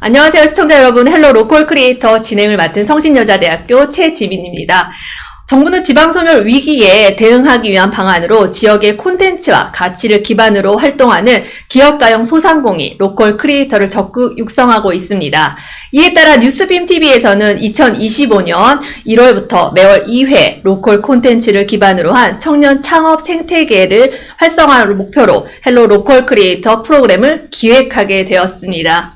안녕하세요, 시청자 여러분. 헬로 로컬 크리에이터 진행을 맡은 성신여자대학교 최지민입니다. 정부는 지방소멸 위기에 대응하기 위한 방안으로 지역의 콘텐츠와 가치를 기반으로 활동하는 기업가형 소상공인 로컬 크리에이터를 적극 육성하고 있습니다. 이에 따라 뉴스빔TV에서는 2025년 1월부터 매월 2회 로컬 콘텐츠를 기반으로 한 청년 창업 생태계를 활성화를 목표로 헬로 로컬 크리에이터 프로그램을 기획하게 되었습니다.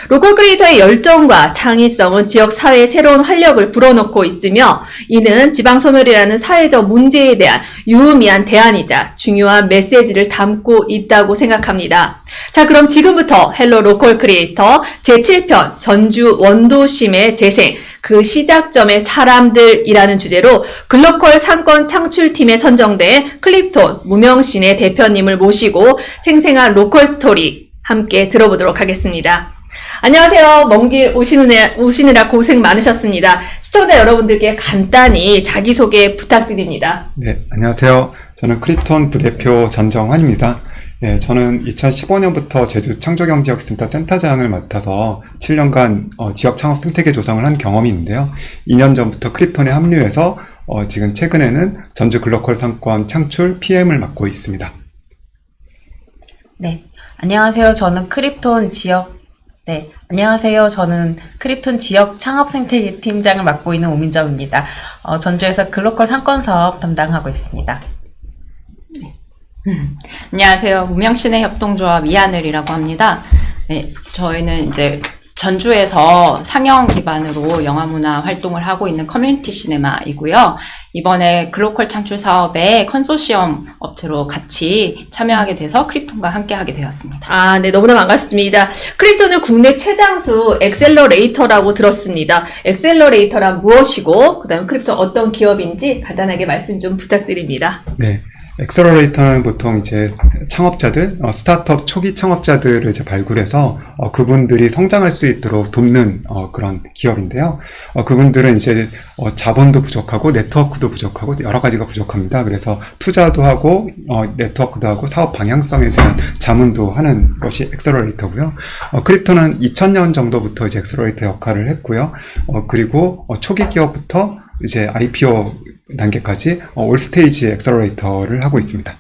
로컬 크리에이터의 열정과 창의성은 지역 사회에 새로운 활력을 불어넣고 있으며 이는 지방소멸이라는 사회적 문제에 대한 유의미한 대안이자 중요한 메시지를 담고 있다고 생각합니다. 자, 그럼 지금부터 헬로 로컬 크리에이터 제7편 전주 원도심의 재생 그 시작점의 사람들이라는 주제로 글로컬 상권 창출팀에 선정된 클립톤 무명신의 대표님을 모시고 생생한 로컬 스토리 함께 들어보도록 하겠습니다. 안녕하세요. 먼 길 오시느라 고생 많으셨습니다. 시청자 여러분들께 간단히 자기소개 부탁드립니다. 네, 안녕하세요. 저는 클립톤 부대표 전정환입니다. 네, 저는 2015년부터 제주 창조경제혁센터 센터장을 맡아서 7년간 지역 창업 생태계 조성을 한 경험이 있는데요. 2년 전부터 클립톤에 합류해서 지금 최근에는 전주 글로컬 상권 창출 PM을 맡고 있습니다. 네, 안녕하세요. 저는 클립톤 지역 창업 생태계 팀장을 맡고 있는 오민정입니다. 전주에서 글로컬 상권 사업 담당하고 있습니다. 안녕하세요. 무명신의 협동조합 이하늘이라고 합니다. 네, 저희는 이제 전주에서 상영 기반으로 영화문화 활동을 하고 있는 커뮤니티 시네마이고요. 이번에 글로컬 창출 사업에 컨소시엄 업체로 같이 참여하게 돼서 클립톤과 함께 하게 되었습니다. 네, 너무나 반갑습니다. 클립톤은 국내 최장수 엑셀러레이터라고 들었습니다. 엑셀러레이터란 무엇이고, 그 다음 클립톤 어떤 기업인지 간단하게 말씀 좀 부탁드립니다. 네. 엑셀러레이터는 보통 이제 창업자들, 스타트업 초기 창업자들을 이제 발굴해서 그분들이 성장할 수 있도록 돕는 그런 기업인데요. 그분들은 이제 자본도 부족하고 네트워크도 부족하고 여러 가지가 부족합니다. 그래서 투자도 하고 네트워크도 하고 사업 방향성에 대한 자문도 하는 것이 엑셀러레이터고요. 크립토는 2000년 정도부터 이제 엑셀러레이터 역할을 했고요. 그리고 초기 기업부터 이제 IPO 단계까지 올 스테이지 엑셀러레이터를 하고 있습니다.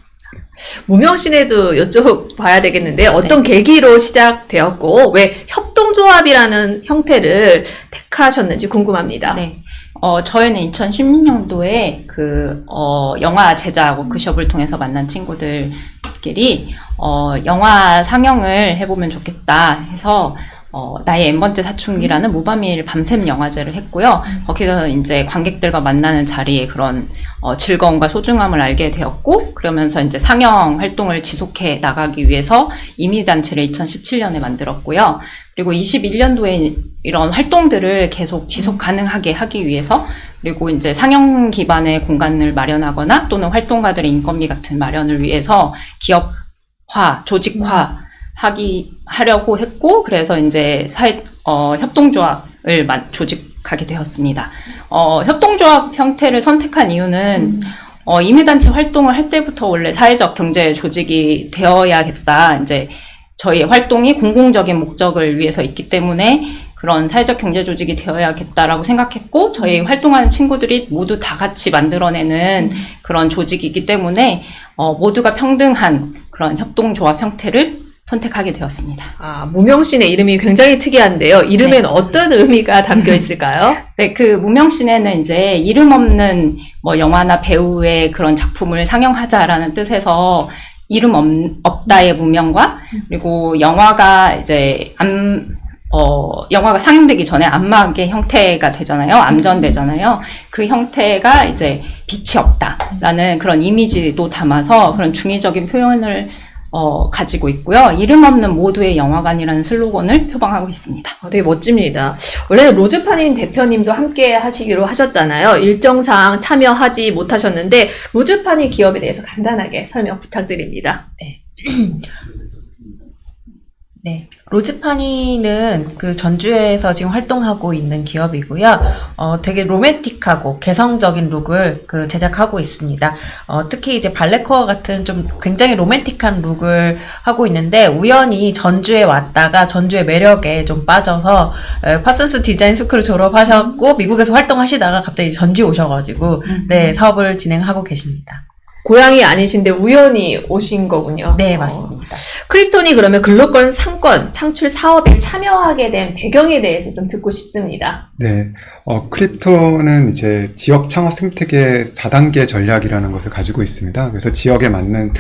무명신에도 여쭤봐야 되겠는데 어떤 계기로 시작되었고 왜 협동조합이라는 형태를 택하셨는지 궁금합니다. 네. 저희는 2016년도에 영화 제작 워크숍을 통해서 만난 친구들끼리 영화 상영을 해보면 좋겠다 해서 나의 N번째 사춘기라는 무밤일 밤샘 영화제를 했고요. 거기서 이제 관객들과 만나는 자리에 그런 즐거움과 소중함을 알게 되었고, 그러면서 이제 상영 활동을 지속해 나가기 위해서 임의단체를 2017년에 만들었고요. 그리고 21년도에 이런 활동들을 계속 지속 가능하게 하기 위해서, 그리고 이제 상영 기반의 공간을 마련하거나 또는 활동가들의 인건비 같은 마련을 위해서 기업화, 조직화 하려고 했고, 그래서 이제 협동조합을 조직하게 되었습니다. 협동조합 형태를 선택한 이유는, 임의단체 활동을 할 때부터 원래 사회적 경제 조직이 되어야겠다. 이제 저희의 활동이 공공적인 목적을 위해서 있기 때문에 그런 사회적 경제 조직이 되어야겠다라고 생각했고, 저희 활동하는 친구들이 모두 다 같이 만들어내는 그런 조직이기 때문에, 모두가 평등한 그런 협동조합 형태를 선택하게 되었습니다. 무명신의 이름이 굉장히 특이한데요. 이름엔 네. 어떤 의미가 담겨 있을까요? 네, 그 무명신에는 이제 이름 없는 영화나 배우의 그런 작품을 상영하자라는 뜻에서 이름 없다의 무명과, 그리고 영화가 이제 영화가 상영되기 전에 암막의 형태가 되잖아요. 암전되잖아요. 그 형태가 이제 빛이 없다라는 그런 이미지도 담아서 그런 중의적인 표현을 가지고 있고요. 이름 없는 모두의 영화관이라는 슬로건을 표방하고 있습니다. 되게 멋집니다. 원래 로즈파닌 대표님도 함께 하시기로 하셨잖아요. 일정상 참여하지 못하셨는데 로즈파닌 기업에 대해서 간단하게 설명 부탁드립니다. 네. 네. 로즈파니는 그 전주에서 지금 활동하고 있는 기업이고요. 되게 로맨틱하고 개성적인 룩을 그 제작하고 있습니다. 특히 이제 발레코어 같은 좀 굉장히 로맨틱한 룩을 하고 있는데 우연히 전주에 왔다가 전주의 매력에 좀 빠져서 파슨스 디자인 스쿨을 졸업하셨고 미국에서 활동하시다가 갑자기 전주에 오셔가지고 네, 사업을 진행하고 계십니다. 고향이 아니신데 우연히 오신 거군요. 네, 맞습니다. 크립톤이 그러면 글로벌 상권 창출 사업에 참여하게 된 배경에 대해서 좀 듣고 싶습니다. 네, 크립토는 이제 지역 창업 생태계 4단계 전략이라는 것을 가지고 있습니다. 그래서 지역에 맞는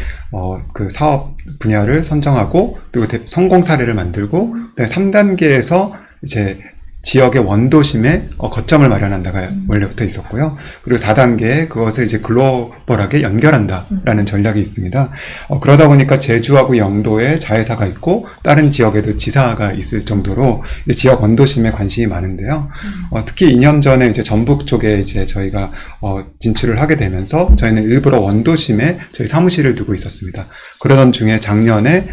그 사업 분야를 선정하고 그리고 성공 사례를 만들고 3단계에서 이제 지역의 원도심에 거점을 마련한다가 원래부터 있었고요. 그리고 4단계에 그것을 이제 글로벌하게 연결한다라는 전략이 있습니다. 그러다 보니까 제주하고 영도에 자회사가 있고 다른 지역에도 지사가 있을 정도로 지역 원도심에 관심이 많은데요. 특히 2년 전에 이제 전북 쪽에 이제 저희가 진출을 하게 되면서 저희는 일부러 원도심에 저희 사무실을 두고 있었습니다. 그러던 중에 작년에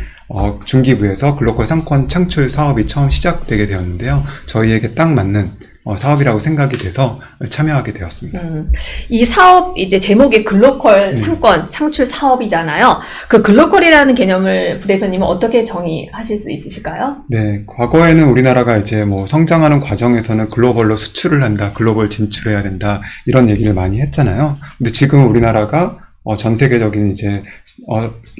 중기부에서 글로벌 상권 창출 사업이 처음 시작되게 되었는데요. 저희에게 딱 맞는 사업이라고 생각이 돼서 참여하게 되었습니다. 이 사업 이제 제목이 글로컬 상권 창출 사업이잖아요. 그 글로컬이라는 개념을 부대표님은 어떻게 정의하실 수 있으실까요? 네, 과거에는 우리나라가 이제 뭐 성장하는 과정에서는 글로벌로 수출을 한다, 글로벌 진출해야 된다 이런 얘기를 많이 했잖아요. 근데 지금 우리나라가 전 세계적인 이제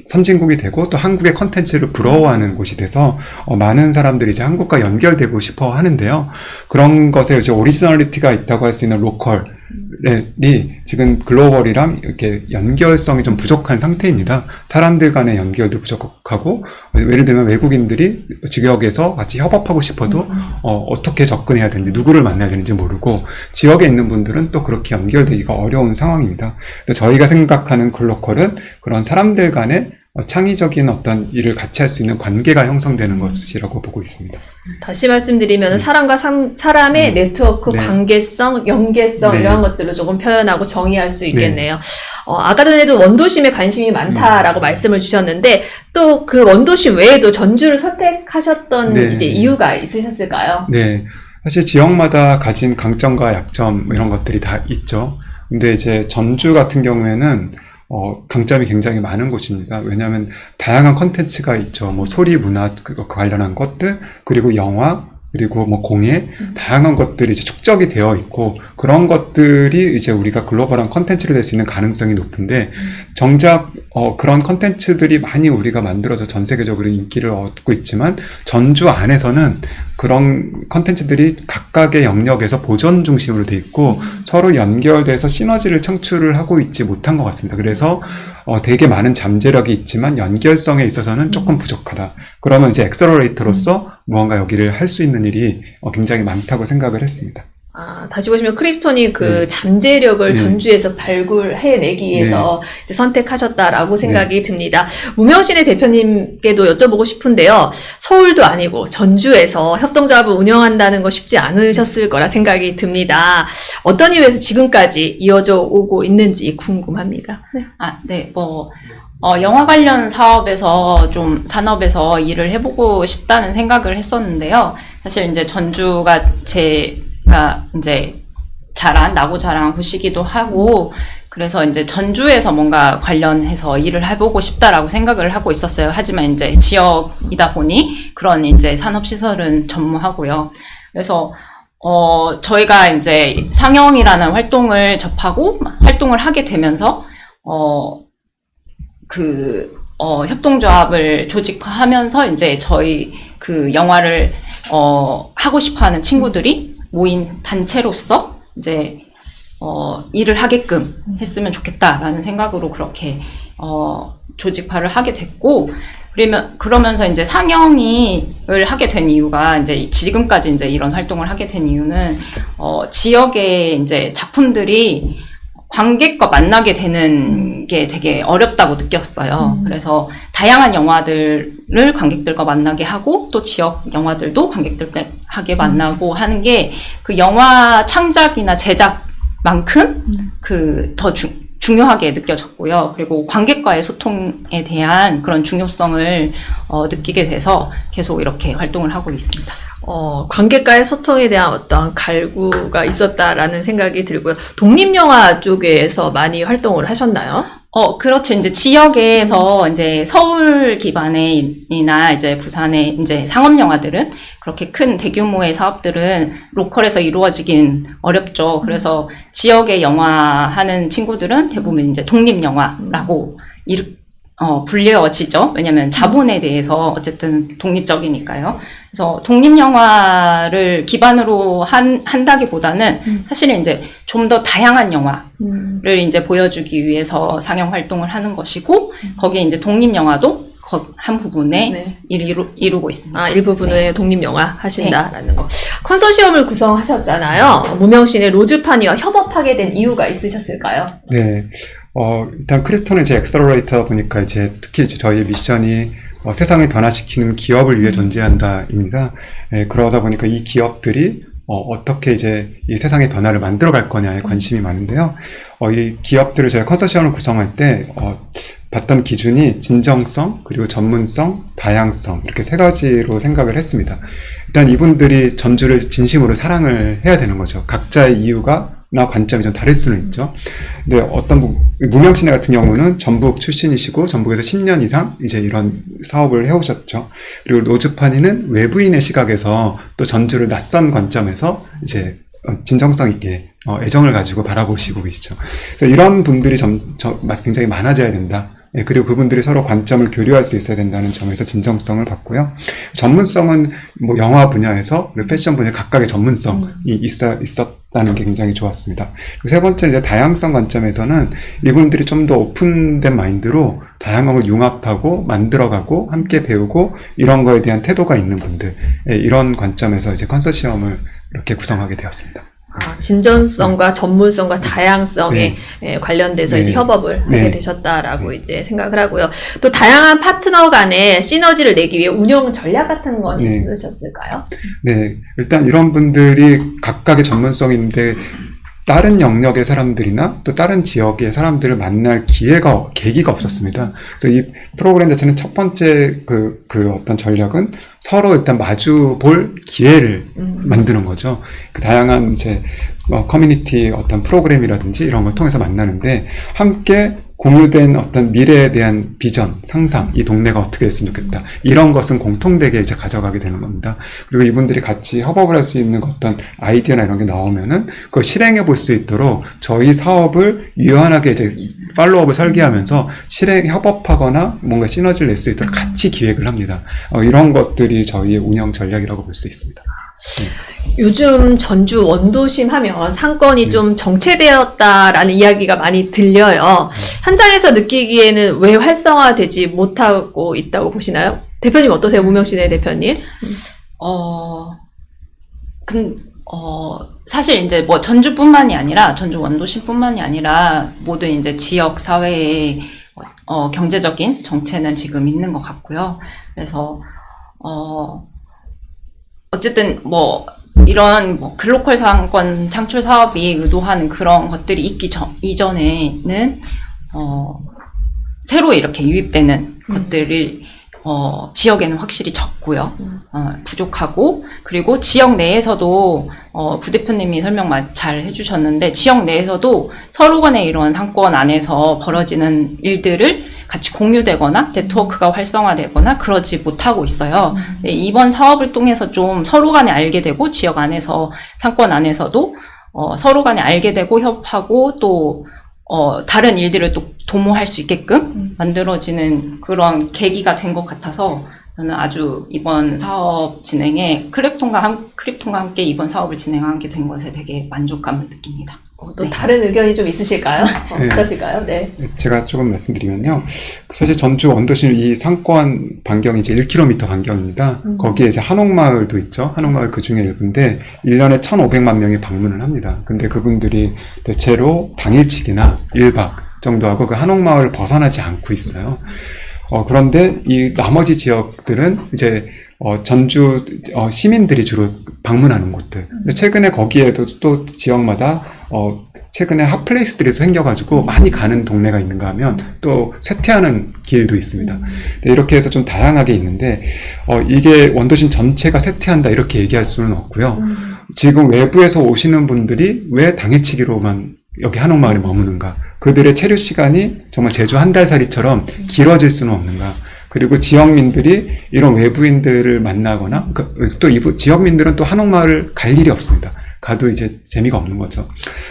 선진국이 되고 또 한국의 컨텐츠를 부러워하는 곳이 돼서 많은 사람들이 이제 한국과 연결되고 싶어 하는데요. 그런 것에 이제 오리지널리티가 있다고 할 수 있는 로컬이 지금 글로벌이랑 이렇게 연결성이 좀 부족한 상태입니다. 사람들 간의 연결도 부족하고 예를 들면 외국인들이 지역에서 같이 협업하고 싶어도 어떻게 접근해야 되는지 누구를 만나야 되는지 모르고 지역에 있는 분들은 또 그렇게 연결되기가 어려운 상황입니다. 그래서 저희가 생각하는 글로컬은 그런 사람들 간의 창의적인 어떤 일을 같이 할 수 있는 관계가 형성되는 것이라고 보고 있습니다. 다시 말씀드리면 사람과 사람의 네트워크, 네. 관계성, 연계성 네. 이런 것들을 조금 표현하고 정의할 수 있겠네요. 아까 전에도 원도심에 관심이 많다라고 말씀을 주셨는데 또 그 원도심 외에도 전주를 선택하셨던 네. 이제 이유가 있으셨을까요? 네. 사실 지역마다 가진 강점과 약점 이런 것들이 다 있죠. 근데 이제 전주 같은 경우에는 강점이 굉장히 많은 곳입니다. 왜냐하면 다양한 컨텐츠가 있죠. 뭐 소리, 문화 그 관련한 것들, 그리고 영화, 그리고 뭐 공예, 다양한 것들이 이제 축적이 되어 있고 그런 것들이 이제 우리가 글로벌한 컨텐츠로 될 수 있는 가능성이 높은데 정작 그런 컨텐츠들이 많이 우리가 만들어서 전 세계적으로 인기를 얻고 있지만 전주 안에서는 그런 컨텐츠들이 각각의 영역에서 보존 중심으로 돼 있고 서로 연결돼서 시너지를 창출을 하고 있지 못한 것 같습니다. 그래서 되게 많은 잠재력이 있지만 연결성에 있어서는 조금 부족하다. 그러면 이제 엑셀러레이터로서 무언가 여기를 할 수 있는 일이 굉장히 많다고 생각을 했습니다. 다시 보시면 크립톤이 그 네. 잠재력을 네. 전주에서 발굴해내기 위해서 이제 선택하셨다라고 생각이 듭니다. 무명신의 대표님께도 여쭤보고 싶은데요. 서울도 아니고 전주에서 협동조합을 운영한다는 거 쉽지 않으셨을 거라 생각이 듭니다. 어떤 이유에서 지금까지 이어져 오고 있는지 궁금합니다. 네, 영화 관련 사업에서 좀 산업에서 일을 해보고 싶다는 생각을 했었는데요. 사실 이제 전주가 제가 이제 나고 자란 곳이기도 하고, 그래서 이제 전주에서 뭔가 관련해서 일을 해보고 싶다라고 생각을 하고 있었어요. 하지만 이제 지역이다 보니 그런 이제 산업시설은 전무하고요. 그래서 저희가 이제 상영이라는 활동을 접하고 활동을 하게 되면서 협동조합을 조직하면서 이제 저희 그 영화를 하고 싶어 하는 친구들이 모인 단체로서 이제 일을 하게끔 했으면 좋겠다라는 생각으로 그렇게 조직화를 하게 됐고, 그러면서 이제 상영을 하게 된 이유가 이제 지금까지 이제 이런 활동을 하게 된 이유는 지역의 이제 작품들이 관객과 만나게 되는 게 되게 어렵다고 느꼈어요. 그래서 다양한 영화들을 관객들과 만나게 하고 또 지역 영화들도 관객들하게 만나고 하는 게 그 영화 창작이나 제작만큼 더 중요하게 느껴졌고요. 그리고 관객과의 소통에 대한 그런 중요성을 느끼게 돼서 계속 이렇게 활동을 하고 있습니다. 관객과의 소통에 대한 어떤 갈구가 있었다라는 생각이 들고요. 독립영화 쪽에서 많이 활동을 하셨나요? 그렇죠. 이제 지역에서 이제 서울 기반의나 이제 부산의 이제 상업 영화들은 그렇게 큰 대규모의 사업들은 로컬에서 이루어지긴 어렵죠. 그래서 지역의 영화 하는 친구들은 대부분 이제 독립영화라고 불려지죠. 왜냐면 자본에 대해서 어쨌든 독립적이니까요. 그래서 독립영화를 기반으로 한다기보다는 사실은 이제 좀 더 다양한 영화를 이제 보여주기 위해서 상영 활동을 하는 것이고, 거기에 이제 독립영화도 한 부분에 네. 이루고 있습니다. 일부분의 독립영화 하신다라는 거. 컨소시엄을 구성하셨잖아요. 무명신의 로즈파니와 협업하게 된 이유가 있으셨을까요? 네. 일단 크립톤은 이제 엑셀러레이터다 보니까 이제 특히 이제 저희 미션이 세상을 변화시키는 기업을 위해 존재한다입니다. 그러다 보니까 이 기업들이 어떻게 이제 이 세상의 변화를 만들어 갈 거냐에 관심이 많은데요. 이 기업들을 저희가 컨소시엄을 구성할 때 봤던 기준이 진정성, 그리고 전문성, 다양성 이렇게 세 가지로 생각을 했습니다. 일단 이분들이 전주를 진심으로 사랑을 해야 되는 거죠. 각자의 이유가 나 관점이 좀 다를 수는 있죠. 근데 어떤 무명신의 같은 경우는 전북 출신이시고 전북에서 10년 이상 이제 이런 사업을 해오셨죠. 그리고 로즈파니는 외부인의 시각에서 또 전주를 낯선 관점에서 이제 진정성 있게 애정을 가지고 바라보시고 계시죠. 그래서 이런 분들이 굉장히 많아져야 된다. 그리고 그분들이 서로 관점을 교류할 수 있어야 된다는 점에서 진정성을 받고요. 전문성은 뭐 영화 분야에서 그리고 패션 분야 각각의 전문성이 있었다는 게 굉장히 좋았습니다. 그리고 세 번째는 이제 다양성 관점에서는 이분들이 좀 더 오픈된 마인드로 다양한 걸 융합하고 만들어가고 함께 배우고 이런 거에 대한 태도가 있는 분들, 이런 관점에서 이제 컨소시엄을 이렇게 구성하게 되었습니다. 진전성과 전문성과 다양성에 관련돼서 네. 이제 협업을 네. 하게 되셨다라고 이제 생각을 하고요. 또 다양한 파트너 간의 시너지를 내기 위해 운영 전략 같은 건 네. 있으셨을까요? 네, 일단 이런 분들이 각각의 전문성이 있는데 다른 영역의 사람들이나 또 다른 지역의 사람들을 만날 계기가 없었습니다. 그래서 이 프로그램 자체는 첫 번째 그 어떤 전략은 서로 일단 마주 볼 기회를 만드는 거죠. 그 다양한 이제 커뮤니티 어떤 프로그램이라든지 이런 걸 통해서 만나는데 함께 공유된 어떤 미래에 대한 비전, 상상, 이 동네가 어떻게 됐으면 좋겠다. 이런 것은 공통되게 이제 가져가게 되는 겁니다. 그리고 이분들이 같이 협업을 할 수 있는 어떤 아이디어나 이런 게 나오면은 그걸 실행해 볼 수 있도록 저희 사업을 유연하게 이제 팔로업을 설계하면서 협업하거나 뭔가 시너지를 낼 수 있도록 같이 기획을 합니다. 이런 것들이 저희의 운영 전략이라고 볼 수 있습니다. 요즘 전주 원도심 하면 상권이 좀 정체되었다라는 이야기가 많이 들려요. 현장에서 느끼기에는 왜 활성화되지 못하고 있다고 보시나요? 대표님 어떠세요? 무명신의 대표님? 사실 이제 뭐 전주뿐만이 아니라 전주 원도심뿐만이 아니라 모든 이제 지역 사회의 경제적인 정체는 지금 있는 것 같고요. 그래서 어쨌든 뭐 이런 뭐 글로컬 상권 창출 사업이 의도하는 그런 것들이 있기 이전에는 새로 이렇게 유입되는 것들이 지역에는 확실히 적고요. 부족하고, 그리고 지역 내에서도 부대표님이 설명 잘 해주셨는데 지역 내에서도 서로 간의 이런 상권 안에서 벌어지는 일들을 같이 공유되거나 네트워크가 활성화되거나 그러지 못하고 있어요. 네, 이번 사업을 통해서 좀 서로 간에 알게 되고 지역 안에서 상권 안에서도 서로 간에 알게 되고 협업하고 또 다른 일들을 또 도모할 수 있게끔 만들어지는 그런 계기가 된 것 같아서 저는 아주 이번 사업 진행에 크립톤과 함께 이번 사업을 진행하게 된 것에 되게 만족감을 느낍니다. 또 네. 다른 의견이 좀 있으실까요? 네. 어떠실까요? 네. 제가 조금 말씀드리면요. 사실 전주 원도심 이 상권 반경이 이제 1km 반경입니다. 거기에 이제 한옥마을도 있죠. 한옥마을 그 중에 일부인데 1년에 1,500만 명이 방문을 합니다. 근데 그분들이 대체로 당일치기나 1박 정도 하고 그 한옥마을을 벗어나지 않고 있어요. 그런데 이 나머지 지역들은 이제 전주 시민들이 주로 방문하는 곳들. 최근에 거기에도 또 지역마다 최근에 핫플레이스들이 생겨가지고 많이 가는 동네가 있는가 하면 또 쇠퇴하는 길도 있습니다. 네, 이렇게 해서 좀 다양하게 있는데, 이게 원도심 전체가 쇠퇴한다 이렇게 얘기할 수는 없고요. 지금 외부에서 오시는 분들이 왜 당해치기로만 여기 한옥마을에 머무는가? 그들의 체류 시간이 정말 제주 한 달 살이처럼 길어질 수는 없는가? 그리고 지역민들이 이런 외부인들을 만나거나, 또 지역민들은 또 한옥마을을 갈 일이 없습니다. 가도 이제 재미가 없는 거죠.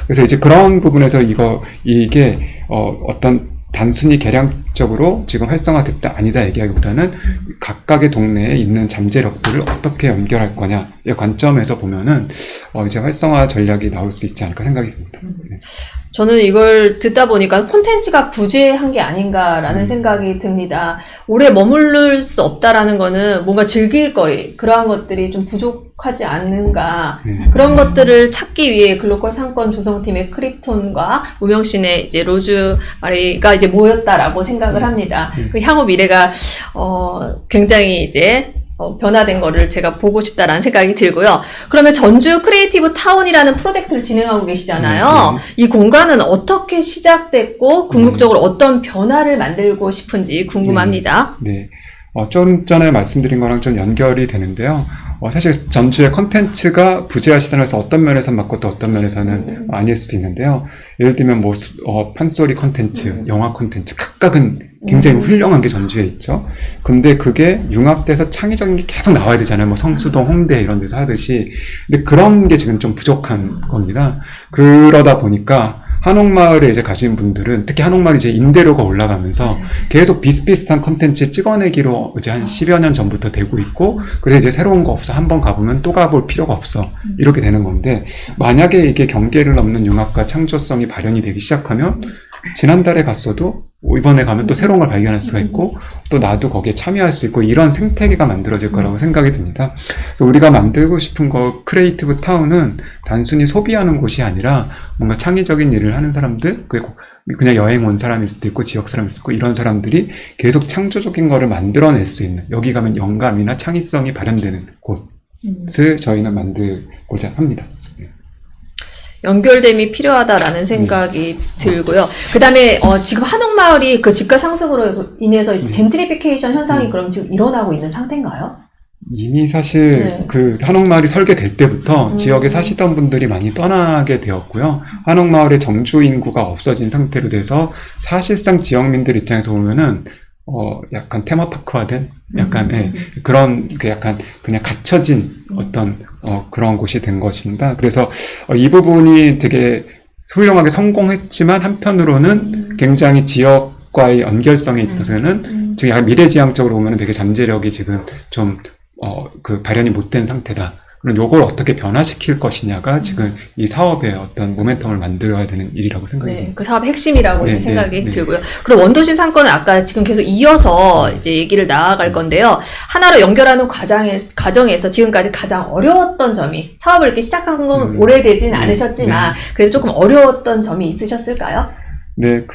그래서 이제 그런 부분에서 이게 어떤 단순히 개량적으로 지금 활성화됐다 아니다 얘기하기보다는 각각의 동네에 있는 잠재력들을 어떻게 연결할 거냐의 관점에서 보면은 이제 활성화 전략이 나올 수 있지 않을까 생각이 듭니다. 네. 저는 이걸 듣다 보니까 콘텐츠가 부재한 게 아닌가라는 생각이 듭니다. 오래 머무를 수 없다라는 거는 뭔가 즐길 거리, 그러한 것들이 좀 부족하지 않는가. 그런 것들을 찾기 위해 글로컬 상권 조성팀의 크립톤과 무명신의 이제 로즈마리가 이제 모였다라고 생각을 합니다. 그 향후 미래가, 굉장히 이제, 변화된 거를 제가 보고 싶다라는 생각이 들고요. 그러면 전주 크리에이티브 타운이라는 프로젝트를 진행하고 계시잖아요. 이 공간은 어떻게 시작됐고 궁극적으로 어떤 변화를 만들고 싶은지 궁금합니다. 네. 좀 전에 말씀드린 거랑 좀 연결이 되는데요. 사실 전주의 컨텐츠가 부재하시다는 것은 어떤 면에서는 맞고 또 어떤 면에서는 아닐 수도 있는데요. 예를 들면 판소리 컨텐츠, 영화 컨텐츠 각각은 굉장히 훌륭한 게 전주에 있죠. 근데 그게 융합돼서 창의적인 게 계속 나와야 되잖아요. 성수동, 홍대 이런 데서 하듯이. 근데 그런 게 지금 좀 부족한 겁니다. 그러다 보니까 한옥마을에 이제 가신 분들은 특히 한옥마을이 이제 임대료가 올라가면서 계속 비슷비슷한 컨텐츠 찍어내기로 이제 한 10여 년 전부터 되고 있고, 그래서 이제 새로운 거 없어. 한번 가보면 또 가볼 필요가 없어. 이렇게 되는 건데, 만약에 이게 경계를 넘는 융합과 창조성이 발현이 되기 시작하면 지난달에 갔어도 이번에 가면 또 새로운 걸 발견할 수가 있고, 또 나도 거기에 참여할 수 있고, 이런 생태계가 만들어질 거라고 생각이 듭니다. 그래서 우리가 만들고 싶은 크리에이티브 타운은 단순히 소비하는 곳이 아니라 뭔가 창의적인 일을 하는 사람들, 그냥 여행 온 사람일 수도 있고 지역 사람일 수도 있고, 이런 사람들이 계속 창조적인 거를 만들어낼 수 있는, 여기 가면 영감이나 창의성이 발현되는 곳을 저희는 만들고자 합니다. 연결됨이 필요하다라는 생각이 들고요. 그 다음에, 지금 한옥마을이 그 집가 상승으로 인해서 젠트리피케이션 현상이 그럼 지금 일어나고 있는 상태인가요? 이미 사실 그 한옥마을이 설계될 때부터 지역에 사시던 분들이 많이 떠나게 되었고요. 한옥마을의 정주 인구가 없어진 상태로 돼서 사실상 지역민들 입장에서 보면은 약간 테마파크화된 약간 그런 약간 그냥 갇혀진 어떤 그런 곳이 된 것입니다. 그래서 이 부분이 되게 훌륭하게 성공했지만 한편으로는 굉장히 지역과의 연결성에 있어서는 지금 약간 미래지향적으로 보면 되게 잠재력이 지금 좀 발현이 못된 상태다. 그럼 요걸 어떻게 변화시킬 것이냐가 지금 이 사업의 어떤 모멘텀을 만들어야 되는 일이라고 생각합니다. 네, 그 사업의 핵심이라고 생각이 들고요. 그럼 원도심 상권은 아까 지금 계속 이어서 이제 얘기를 나아갈 건데요. 하나로 연결하는 과정에서 지금까지 가장 어려웠던 점이, 사업을 이렇게 시작한 건 오래되진 않으셨지만 그래도 조금 어려웠던 점이 있으셨을까요? 네,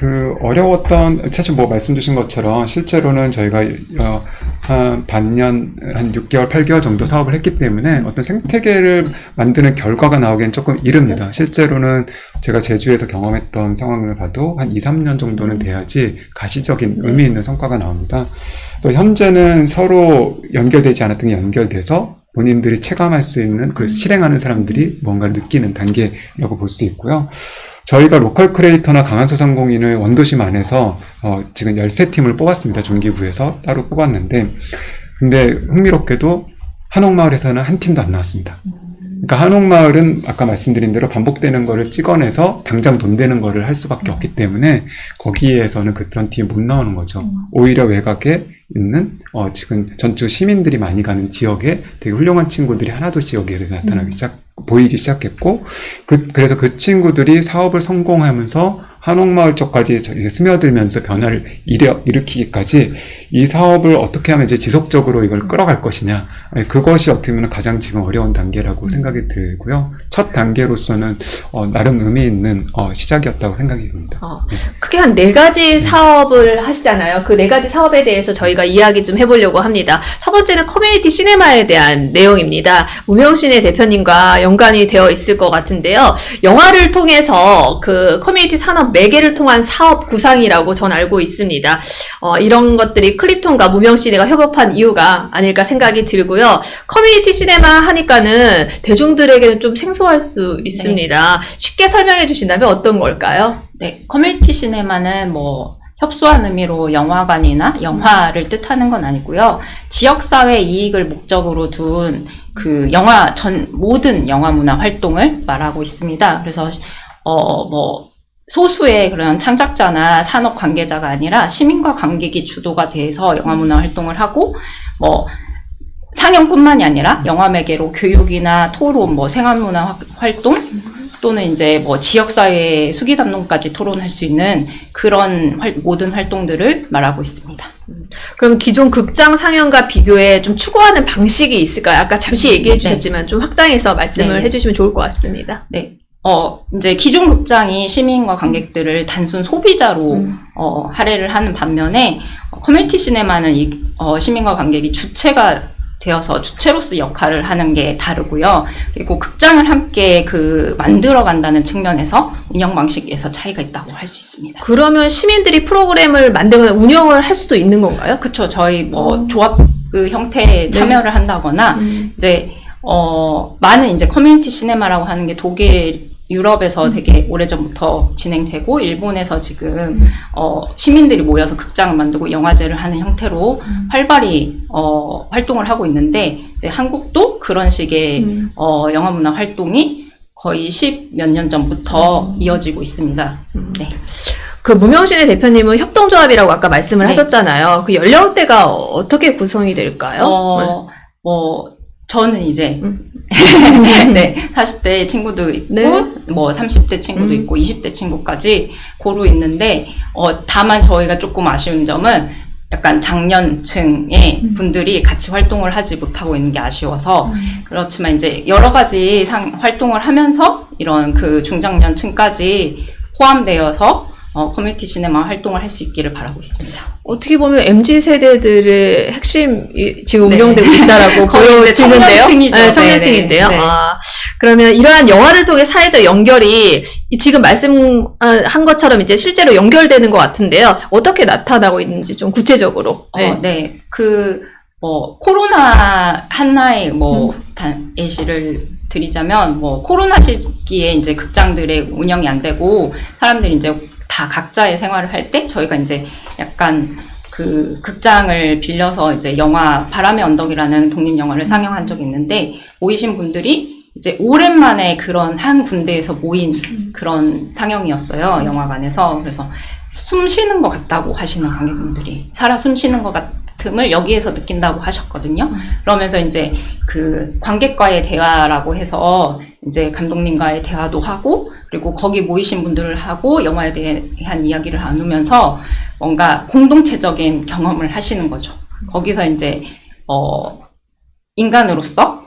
사실 말씀 주신 것처럼 실제로는 저희가 한 반년, 한 6개월, 8개월 정도 사업을 했기 때문에 어떤 생태계를 만드는 결과가 나오기엔 조금 이릅니다. 실제로는 제가 제주에서 경험했던 상황을 봐도 한 2, 3년 정도는 돼야지 가시적인 의미 있는 성과가 나옵니다. 그래서 현재는 서로 연결되지 않았던 게 연결돼서 본인들이 체감할 수 있는 실행하는 사람들이 뭔가 느끼는 단계라고 볼 수 있고요. 저희가 로컬 크리에이터나 강한소상공인을 원도심 안에서 지금 13팀을 뽑았습니다. 중기부에서 따로 뽑았는데, 근데 흥미롭게도 한옥마을에서는 한 팀도 안 나왔습니다. 그러니까 한옥마을은 아까 말씀드린 대로 반복되는 거를 찍어내서 당장 돈 되는 거를 할 수밖에 없기 때문에 거기에서는 그런 팀이 못 나오는 거죠. 오히려 외곽에 있는 지금 전주 시민들이 많이 가는 지역에 되게 훌륭한 친구들이 하나둘씩 여기에서 보이기 시작했고, 그래서 그 친구들이 사업을 성공하면서 한옥마을 쪽까지 이제 스며들면서 변화를 일으키기까지 이 사업을 어떻게 하면 이제 지속적으로 이걸 끌어갈 것이냐. 그것이 어떻게 보면 가장 지금 어려운 단계라고 생각이 들고요. 첫 단계로서는 나름 의미 있는 시작이었다고 생각이 듭니다. 크게 한 4가지 사업을 하시잖아요. 그 4가지 사업에 대해서 저희가 이야기 좀 해보려고 합니다. 첫 번째는 커뮤니티 시네마에 대한 내용입니다. 무명신의 대표님과 연관이 되어 있을 것 같은데요. 영화를 통해서 그 커뮤니티 산업 매개를 통한 사업 구상이라고 전 알고 있습니다. 이런 것들이 클립톤과 무명시네가 협업한 이유가 아닐까 생각이 들고요. 커뮤니티 시네마 하니까는 대중들에게는 좀 생소할 수 있습니다. 쉽게 설명해 주신다면 어떤 걸까요? 네, 커뮤니티 시네마는 뭐 협소한 의미로 영화관이나 영화를 뜻하는 건 아니고요. 지역사회 이익을 목적으로 둔 그 모든 영화 문화 활동을 말하고 있습니다. 그래서 뭐 소수의 그런 창작자나 산업 관계자가 아니라 시민과 관객이 주도가 돼서 영화 문화 활동을 하고, 뭐 상영뿐만이 아니라 영화 매개로 교육이나 토론, 뭐 생활문화 활동, 또는 이제 뭐 지역사회 수기담론까지 토론할 수 있는 그런 모든 활동들을 말하고 있습니다. 그럼 기존 극장 상영과 비교해 좀 추구하는 방식이 있을까요? 아까 잠시 얘기해 주셨지만 좀 확장해서 말씀을 해주시면 좋을 것 같습니다. 네. 이제 기존 극장이 시민과 관객들을 단순 소비자로 할애를 하는 반면에 커뮤니티 시네마는 시민과 관객이 주체가 되어서 주체로서 역할을 하는 게 다르고요. 그리고 극장을 함께 만들어간다는 측면에서 운영 방식에서 차이가 있다고 할 수 있습니다. 그러면 시민들이 프로그램을 만들거나 운영을 할 수도 있는 건가요? 그렇죠. 저희 뭐 조합 형태에 참여를 한다거나 이제 많은 이제 커뮤니티 시네마라고 하는 게 독일, 유럽에서 되게 오래전부터 진행되고, 일본에서 지금 시민들이 모여서 극장을 만들고 영화제를 하는 형태로 활발히 활동을 하고 있는데, 네, 한국도 그런 식의 영화 문화 활동이 거의 10몇 년 전부터 이어지고 있습니다. 네. 그 무명신의 대표님은 협동조합이라고 아까 말씀을 네. 하셨잖아요. 그 연령대가 어떻게 구성이 될까요? 저는 이제 네, 40대 친구도 있고, 네. 뭐 30대 친구도 있고 20대 친구까지 고루 있는데, 다만 저희가 조금 아쉬운 점은 약간 장년층의 분들이 같이 활동을 하지 못하고 있는 게 아쉬워서, 그렇지만 이제 여러 가지 활동을 하면서 이런 그 중장년층까지 포함되어서 커뮤니티 시네마 활동을 할 수 있기를 바라고 있습니다. 어떻게 보면 MZ세대들의 핵심이 지금 네. 운영되고 있다라고 보여지는데요. 청년층이죠. 네, 청년층인데요. 네. 그러면 이러한 영화를 통해 사회적 연결이 지금 말씀한 것처럼 이제 실제로 연결되는 것 같은데요. 어떻게 나타나고 있는지 좀 구체적으로. 네. 코로나 하나의 예시를 드리자면, 코로나 시기에 이제 극장들의 운영이 안 되고 사람들이 이제 다 각자의 생활을 할 때, 저희가 이제 약간 그 극장을 빌려서 이제 영화 바람의 언덕이라는 독립영화를 상영한 적이 있는데, 모이신 분들이 이제 오랜만에 그런 한 군데에서 모인 그런 상영이었어요, 영화관에서. 그래서 숨 쉬는 것 같다고 하시는 관객분들이, 살아 숨 쉬는 것 같음을 여기에서 느낀다고 하셨거든요. 그러면서 이제 그 관객과의 대화라고 해서 이제 감독님과의 대화도 하고, 그리고 거기 모이신 분들을 하고 영화에 대한 이야기를 나누면서 뭔가 공동체적인 경험을 하시는 거죠. 거기서 이제 인간으로서,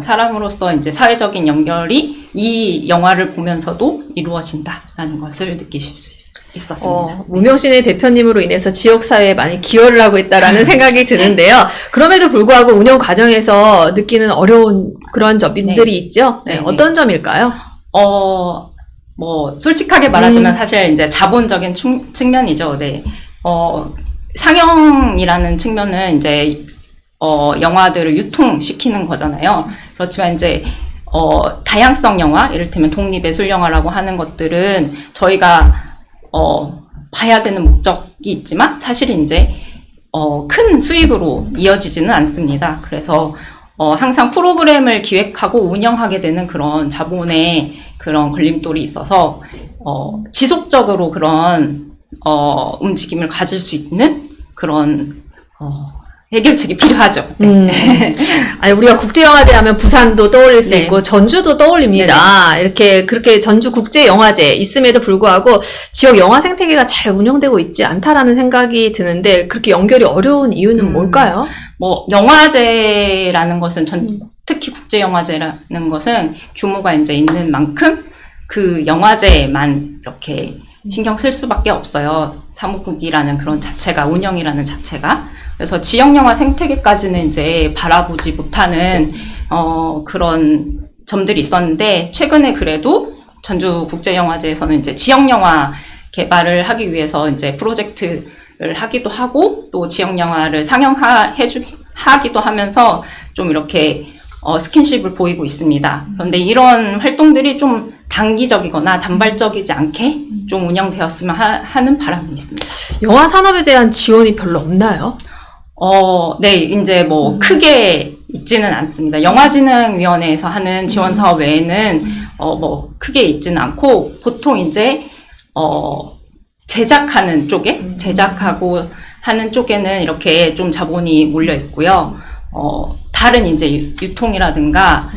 사람으로서 이제 사회적인 연결이 이 영화를 보면서도 이루어진다라는 것을 느끼실 수 있었습니다. 무명신의 대표님으로 인해서 지역사회에 많이 기여를 하고 있다라는 생각이 드는데요. 그럼에도 불구하고 운영 과정에서 느끼는 어려운 그런 점들이 있죠. 네, 어떤 점일까요? 솔직하게 말하자면 사실 이제 자본적인 측면이죠. 네. 상영이라는 측면은 이제 영화들을 유통시키는 거잖아요. 그렇지만 이제 다양성 영화, 이를테면 독립예술 영화라고 하는 것들은 저희가 봐야 되는 목적이 있지만 사실은 이제 큰 수익으로 이어지지는 않습니다. 그래서 항상 프로그램을 기획하고 운영하게 되는 그런 자본의 그런 걸림돌이 있어서 지속적으로 그런 움직임을 가질 수 있는 그런 해결책이 필요하죠. 아니, 우리가 국제영화제 하면 부산도 떠올릴 수 네. 있고, 전주도 떠올립니다. 이렇게, 그렇게 전주 국제영화제 있음에도 불구하고, 지역 영화 생태계가 잘 운영되고 있지 않다라는 생각이 드는데, 그렇게 연결이 어려운 이유는 뭘까요? 뭐 영화제라는 것은 특히 국제영화제라는 것은 규모가 이제 있는 만큼 그 영화제만 이렇게 신경 쓸 수밖에 없어요. 사무국이라는 그런 자체가, 운영이라는 자체가. 그래서 지역 영화 생태계까지는 이제 바라보지 못하는 그런 점들이 있었는데, 최근에 그래도 전주 국제영화제에서는 이제 지역 영화 개발을 하기 위해서 이제 프로젝트를 하기도 하고, 또 지역 영화를 하기도 하면서 좀 이렇게 스킨십을 보이고 있습니다. 그런데 이런 활동들이 좀 단기적이거나 단발적이지 않게 좀 운영되었으면 하는 바람이 있습니다. 영화 산업에 대한 지원이 별로 없나요? 네, 이제 뭐 크게 있지는 않습니다. 영화진흥위원회에서 하는 지원 사업 외에는 뭐 크게 있지는 않고, 보통 이제 제작하는 쪽에, 제작하고 하는 쪽에는 이렇게 좀 자본이 몰려 있고요. 다른 이제 유통이라든가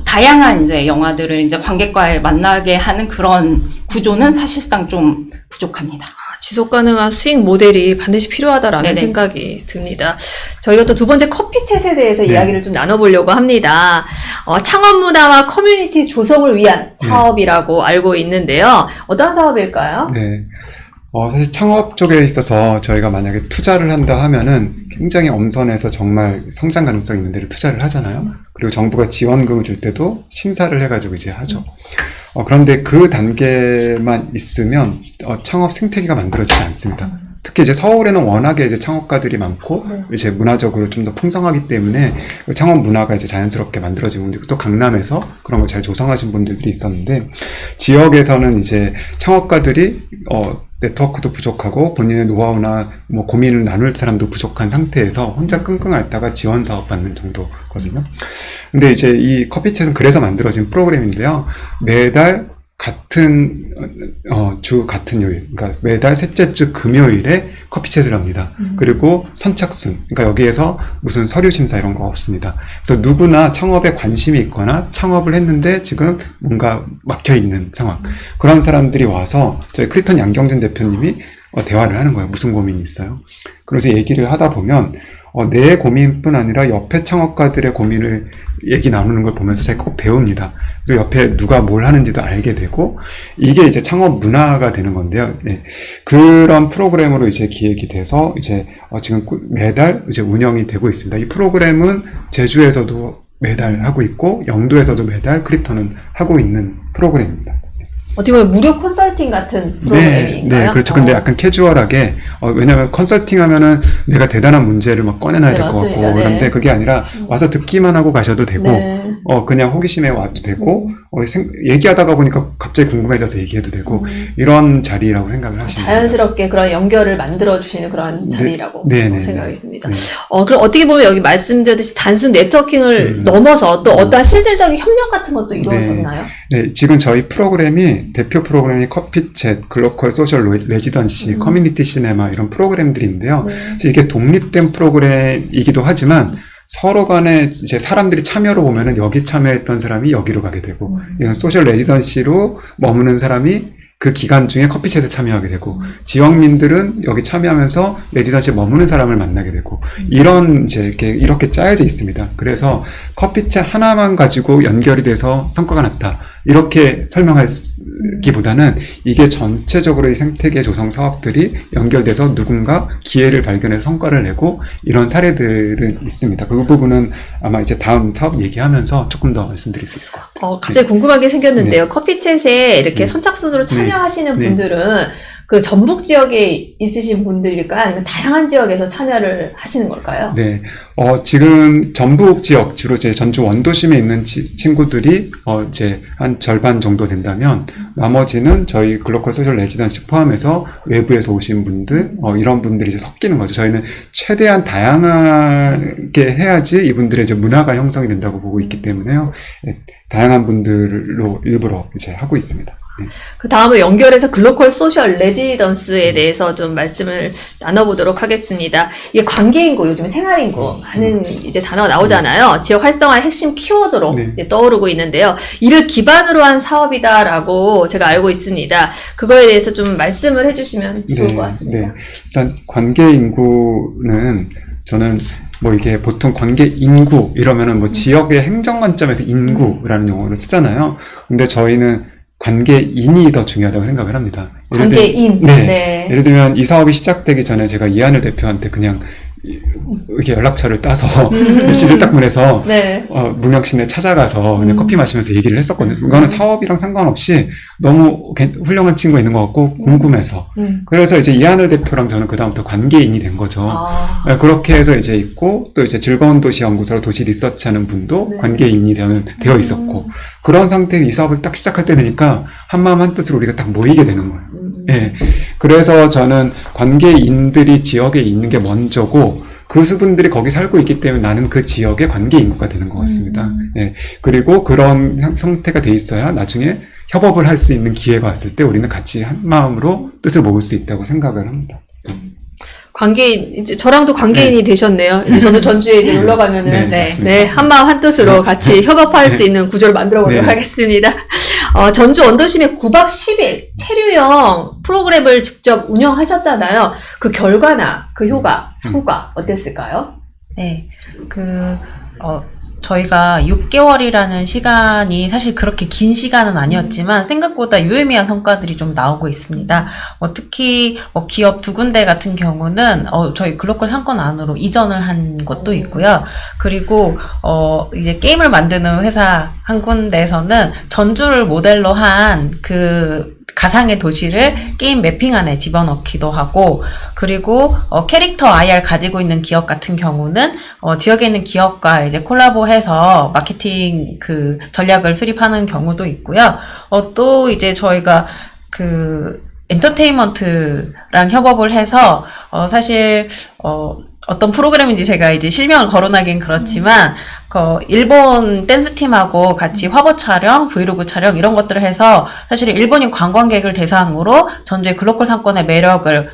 다양한 이제 영화들을 이제 관객과에 만나게 하는 그런 구조는 사실상 좀 부족합니다. 지속 가능한 수익 모델이 반드시 필요하다라는 네네. 생각이 듭니다. 저희가 또 두 번째 커피챗에 대해서 네. 이야기를 좀 나눠보려고 합니다. 창업 문화와 커뮤니티 조성을 위한 사업이라고 알고 있는데요. 어떤 사업일까요? 네. 사실 창업 쪽에 있어서 저희가 만약에 투자를 한다 하면은 굉장히 엄선해서 정말 성장 가능성 있는 데를 투자를 하잖아요. 그리고 정부가 지원금을 줄 때도 심사를 해가지고 이제 하죠. 그런데 그 단계만 있으면 창업 생태계가 만들어지지 않습니다. 특히 이제 서울에는 워낙에 이제 창업가들이 많고 이제 문화적으로 좀 더 풍성하기 때문에 창업 문화가 이제 자연스럽게 만들어진 분들이, 또 강남에서 그런 걸 잘 조성하신 분들이 있었는데, 지역에서는 이제 창업가들이 네트워크도 부족하고 본인의 노하우나 뭐 고민을 나눌 사람도 부족한 상태에서 혼자 끙끙 앓다가 지원 사업 받는 정도거든요. 근데 이제 이 커피챗은 그래서 만들어진 프로그램인데요. 매달 같은 주 같은 요일, 그러니까 매달 셋째 주 금요일에 커피챗을 합니다. 그리고 선착순, 그러니까 여기에서 무슨 서류 심사 이런 거 없습니다. 그래서 누구나 창업에 관심이 있거나 창업을 했는데 지금 뭔가 막혀 있는 상황, 그런 사람들이 와서 저희 크리톤 양경준 대표님이 대화를 하는 거예요. 무슨 고민이 있어요? 그래서 얘기를 하다 보면 내 고민뿐 아니라 옆에 창업가들의 고민을 얘기 나누는 걸 보면서 제가 꼭 배웁니다. 그리고 옆에 누가 뭘 하는지도 알게 되고, 이게 이제 창업 문화가 되는 건데요. 네. 그런 프로그램으로 이제 기획이 돼서 이제 지금 매달 이제 운영이 되고 있습니다. 이 프로그램은 제주에서도 매달 하고 있고, 영도에서도 매달 크립토는 하고 있는 프로그램입니다. 어떻게 보면 무료 컨설팅 같은 프로그램인가요? 네, 그렇죠. 근데 약간 캐주얼하게, 왜냐면 컨설팅 하면은 내가 대단한 문제를 막 꺼내놔야 네, 될 것 같고, 맞습니다. 네. 그런데 그게 아니라 와서 듣기만 하고 가셔도 되고, 네. 그냥 호기심에 와도 되고, 얘기하다가 보니까 갑자기 궁금해져서 얘기해도 되고, 이런 자리라고 생각을 하시면 자연스럽게 그런 연결을 만들어주시는 그런 자리라고 네, 생각이 듭니다. 네. 그럼 어떻게 보면 여기 말씀드렸듯이 단순 네트워킹을 넘어서 또 어떠한 실질적인 협력 같은 것도 이루어졌나요? 네, 지금 저희 프로그램이, 대표 프로그램이 커피챗, 글로컬 소셜 레지던시, 커뮤니티 시네마 이런 프로그램들인데요. 그래서 이게 독립된 프로그램이기도 하지만 서로 간에 이제 사람들이 참여로 보면은 여기 참여했던 사람이 여기로 가게 되고, 이런 소셜 레지던시로 머무는 사람이 그 기간 중에 커피챗에 참여하게 되고, 지역민들은 여기 참여하면서 레지던시에 머무는 사람을 만나게 되고, 이런 이제 이렇게 짜여져 있습니다. 그래서 커피챗 하나만 가지고 연결이 돼서 성과가 났다, 이렇게 설명하기보다는 이게 전체적으로 이 생태계 조성 사업들이 연결돼서 누군가 기회를 발견해서 성과를 내고, 이런 사례들은 있습니다. 그 부분은 아마 이제 다음 사업 얘기하면서 조금 더 말씀드릴 수 있을 것 같아요. 갑자기 궁금한 게 생겼는데요. 커피챗에 이렇게 선착순으로 참여하시는 네. 분들은 그 전북 지역에 있으신 분들일까요? 아니면 다양한 지역에서 참여를 하시는 걸까요? 네, 지금 전북 지역, 주로 이제 전주 원도심에 있는 친구들이 이제 한 절반 정도 된다면, 나머지는 저희 글로컬 소셜 레지던시 포함해서 외부에서 오신 분들, 이런 분들이 이제 섞이는 거죠. 저희는 최대한 다양하게 해야지 이분들의 이제 문화가 형성이 된다고 보고 있기 때문에요. 네, 다양한 분들로 일부러 이제 하고 있습니다. 그 다음은 연결해서 글로컬 소셜 레지던스에 대해서 좀 말씀을 나눠보도록 하겠습니다. 이게 관계인구, 요즘 생활인구 하는 이제 단어가 나오잖아요. 지역 활성화의 핵심 키워드로 네. 이제 떠오르고 있는데요. 이를 기반으로 한 사업이다라고 제가 알고 있습니다. 그거에 대해서 좀 말씀을 해주시면 좋을 것 같습니다. 일단 관계 인구는 저는 뭐 이게 보통 관계 인구 이러면은 뭐 지역의 행정 관점에서 인구라는 용어를 쓰잖아요. 근데 저희는 관계인이 더 중요하다고 생각을 합니다. 관계인. 네. 예를 들면 이 사업이 시작되기 전에 제가 이한을 대표한테 그냥 이렇게 연락처를 따서 시를 딱 보내서 네. 문혁신에 찾아가서 그냥 커피 마시면서 얘기를 했었거든요. 이거는 사업이랑 상관없이 너무 훌륭한 친구가 있는 것 같고 궁금해서. 그래서 이제 이한을 대표랑 저는 그다음부터 관계인이 된 거죠. 네, 그렇게 해서 이제 있고 또 이제 즐거운 도시 연구소로 도시 리서치하는 분도 네. 관계인이 되어 있었고 그런 상태에 이 사업을 딱 시작할 때 되니까 한마음 한뜻으로 우리가 딱 모이게 되는 거예요. 예. 그래서 저는 관계인들이 지역에 있는 게 먼저고 그 수분들이 거기 살고 있기 때문에 나는 그 지역의 관계 인구가 되는 것 같습니다. 예. 그리고 그런 상태가 돼 있어야 나중에 협업을 할 수 있는 기회가 왔을 때 우리는 같이 한 마음으로 뜻을 모을 수 있다고 생각을 합니다. 관계인, 이제 저랑도 관계인이 되셨네요. 이제 저도 전주에 이제 놀러 가면은, 네, 네, 한마음 한뜻으로 같이 협업할 수 있는 구조를 만들어 보도록 네. 하겠습니다. 전주 언더심의 9박 10일 체류형 프로그램을 직접 운영하셨잖아요. 그 결과나 그 효과, 성과 어땠을까요? 네. 저희가 6개월이라는 시간이 사실 그렇게 긴 시간은 아니었지만 생각보다 유의미한 성과들이 좀 나오고 있습니다. 특히 기업 2군데 같은 경우는 저희 글로컬 상권 안으로 이전을 한 것도 있고요. 그리고 이제 게임을 만드는 회사 한 군데에서는 전주를 모델로 한 가상의 도시를 게임 매핑 안에 집어넣기도 하고, 그리고 캐릭터 IR 가지고 있는 기업 같은 경우는 지역에 있는 기업과 이제 콜라보해서 마케팅 전략을 수립하는 경우도 있고요. 또 이제 저희가 엔터테인먼트랑 협업을 해서 사실 어떤 프로그램인지 제가 이제 실명을 거론하긴 그렇지만 일본 댄스팀하고 같이 화보 촬영, 브이로그 촬영 이런 것들을 해서 사실 일본인 관광객을 대상으로 전주의 글로컬 상권의 매력을